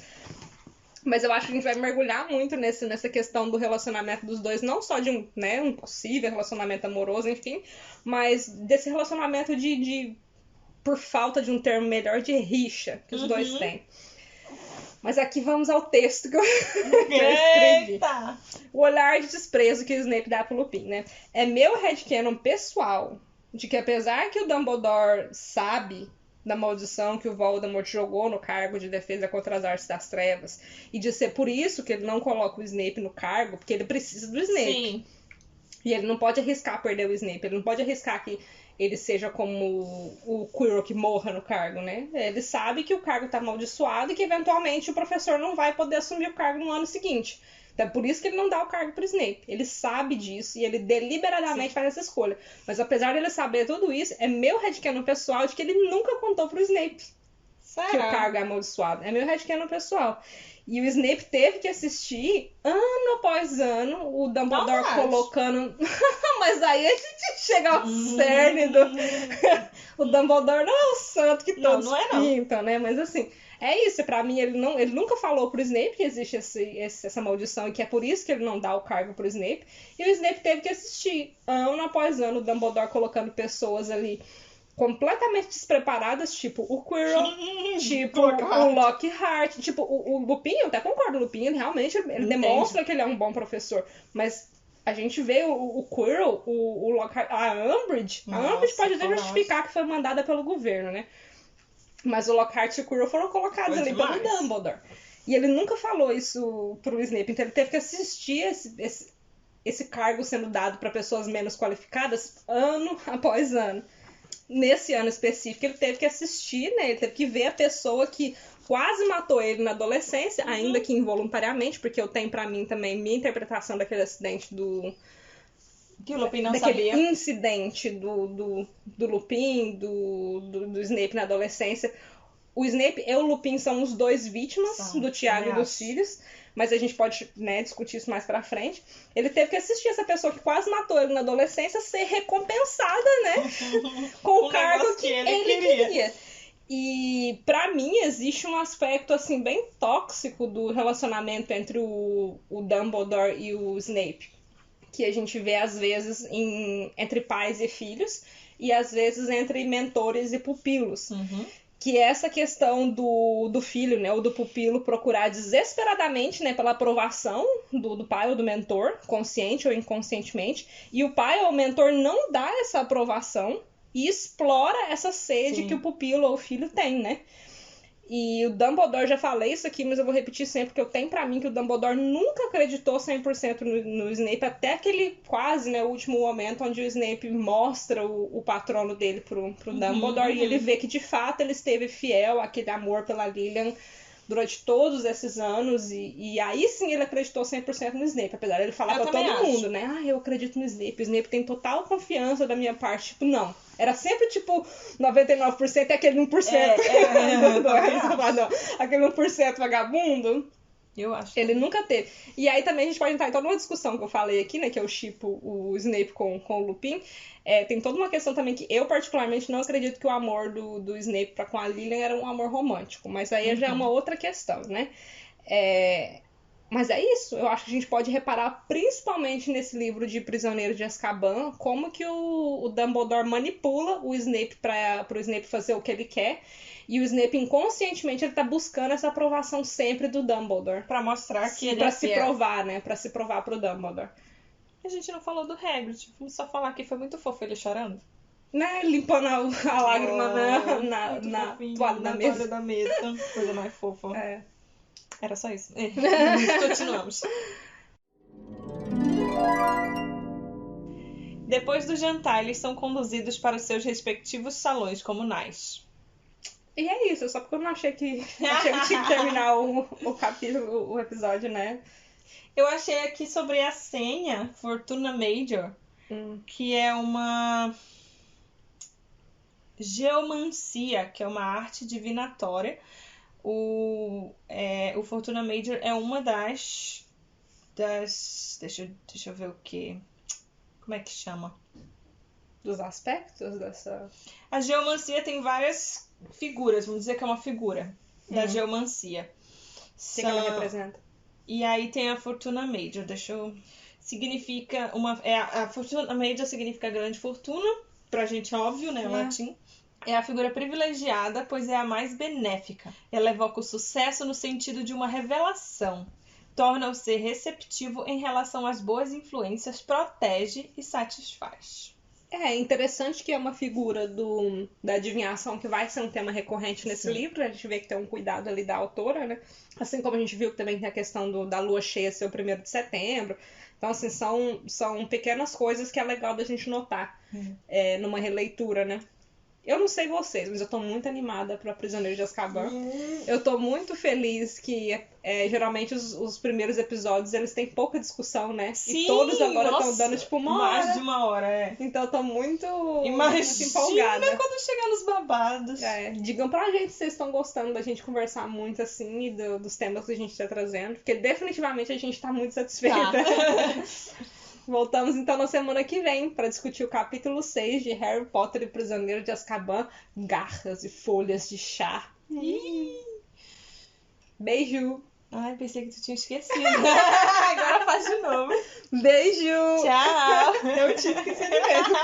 Mas eu acho que a gente vai mergulhar muito nessa questão do relacionamento dos dois, não só de um possível relacionamento amoroso, enfim, mas desse relacionamento de por falta de um termo melhor, de rixa que os dois têm. Mas aqui vamos ao texto que eu escrevi. Eita! O olhar de desprezo que o Snape dá pro Lupin, né? É meu headcanon pessoal de que apesar que o Dumbledore sabe da maldição que o Voldemort jogou no cargo de defesa contra as artes das trevas, e de ser por isso que ele não coloca o Snape no cargo, porque ele precisa do Snape. Sim. E ele não pode arriscar perder o Snape, ele não pode arriscar que ele seja como o Quirrell que morra no cargo, né? Ele sabe que o cargo tá amaldiçoado e que eventualmente o professor não vai poder assumir o cargo no ano seguinte. Então é por isso que ele não dá o cargo pro Snape. Ele sabe disso e ele deliberadamente faz essa escolha. Mas apesar dele saber tudo isso, é meu headcanon pessoal de que ele nunca contou pro Snape que o cargo é amaldiçoado. É meu headcanon pessoal. E o Snape teve que assistir, ano após ano, o Dumbledore colocando... Mas aí a gente chega ao cerne do... O Dumbledore não é o santo que todos pintam, né? Mas assim, é isso. Pra mim, ele nunca falou pro Snape que existe essa maldição e que é por isso que ele não dá o cargo pro Snape. E o Snape teve que assistir, ano após ano, o Dumbledore colocando pessoas ali completamente despreparadas, tipo o Quirrell, tipo o Lockhart, tipo o Lupin, eu até concordo, o Lupin, ele realmente ele demonstra que ele é um bom professor, mas a gente vê o Quirrell, o Lockhart, a Umbridge pode até justificar que foi mandada pelo governo, né? Mas o Lockhart e o Quirrell foram colocados ali pelo Dumbledore. E ele nunca falou isso pro Snape, então ele teve que assistir esse cargo sendo dado para pessoas menos qualificadas ano após ano. Nesse ano específico, ele teve que assistir, né? Ele teve que ver a pessoa que quase matou ele na adolescência, ainda que involuntariamente, porque eu tenho pra mim também minha interpretação daquele acidente que o Lupin não daquele sabia. incidente do Lupin, do Snape na adolescência. O Snape e o Lupin são os dois vítimas do Tiago e dos filhos, mas a gente pode, né, discutir isso mais pra frente. Ele teve que assistir essa pessoa que quase matou ele na adolescência ser recompensada, né, com o cargo que ele queria. E pra mim existe um aspecto assim bem tóxico do relacionamento entre o Dumbledore e o Snape, que a gente vê às vezes entre pais e filhos e às vezes entre mentores e pupilos. Que é essa questão do filho, né, ou do pupilo procurar desesperadamente, né, pela aprovação do pai ou do mentor, consciente ou inconscientemente, e o pai ou o mentor não dá essa aprovação e explora essa sede que o pupilo ou o filho tem, né? E o Dumbledore, já falei isso aqui, mas eu vou repetir sempre, porque eu tenho pra mim que o Dumbledore nunca acreditou 100% no Snape, até aquele quase, né, último momento onde o Snape mostra o patrono dele pro Dumbledore, e ele vê que de fato ele esteve fiel àquele amor pela Lilian durante todos esses anos, e aí sim ele acreditou 100% no Snape, apesar de ele falar pra todo mundo, né? Ah, eu acredito no Snape, o Snape tem total confiança da minha parte. Tipo, não. Era sempre, tipo, 99% e aquele 1%. Aquele 1% vagabundo. Eu acho. Ele nunca teve. E aí também a gente pode entrar em toda uma discussão que eu falei aqui, né? Que eu shippo o Snape com o Lupin. Tem toda uma questão também que eu, particularmente, não acredito que o amor do Snape pra com a Lilian era um amor romântico. Mas aí já é uma outra questão, né? Mas é isso. Eu acho que a gente pode reparar, principalmente nesse livro de Prisioneiro de Azkaban, como que o Dumbledore manipula o Snape pro Snape fazer o que ele quer. E o Snape, inconscientemente, ele tá buscando essa aprovação sempre do Dumbledore. Pra mostrar que ele pra se provar, né? Pra se provar pro Dumbledore. A gente não falou do Hagrid. Vamos só falar que foi muito fofo ele chorando. Né? Limpando a lágrima na toalha da mesa. Coisa mais fofa. Era só isso. Continuamos. Depois do jantar, eles são conduzidos para os seus respectivos salões comunais. E é isso, só porque eu não achei que tinha que terminar o capítulo, o episódio, né? Eu achei aqui sobre a senha Fortuna Major, que é uma geomancia, que é uma arte divinatória. O Fortuna Major é uma das deixa eu ver o que. Como é que chama? Dos aspectos dessa... A geomancia tem várias figuras, vamos dizer que é uma figura da geomancia. O que ela representa? E aí tem a Fortuna Major, significa a Fortuna Major significa grande fortuna, pra gente óbvio, né, latim. É a figura privilegiada, pois é a mais benéfica. Ela evoca o sucesso no sentido de uma revelação. Torna o ser receptivo em relação às boas influências, protege e satisfaz. É interessante que é uma figura da adivinhação que vai ser um tema recorrente nesse livro. A gente vê que tem um cuidado ali da autora, né? Assim como a gente viu que também tem a questão da lua cheia ser o 1º de setembro. Então, assim, são pequenas coisas que é legal da gente notar numa releitura, né? Eu não sei vocês, mas eu tô muito animada pra Prisioneiro de Azkaban. Eu tô muito feliz que geralmente os primeiros episódios eles têm pouca discussão, né? Sim, e todos agora estão dando tipo uma hora. Mais de uma hora, Então eu tô muito empolgada. Imagina quando chegar nos babados. Digam pra gente se vocês estão gostando da gente conversar muito assim e dos temas que a gente tá trazendo, porque definitivamente a gente tá muito satisfeita. Voltamos então na semana que vem para discutir o capítulo 6 de Harry Potter e Prisioneiro de Azkaban, Garras e Folhas de Chá. Beijo! Ai, pensei que tu tinha esquecido. Agora faz de novo. Beijo! Tchau! Eu tive que ser mesmo.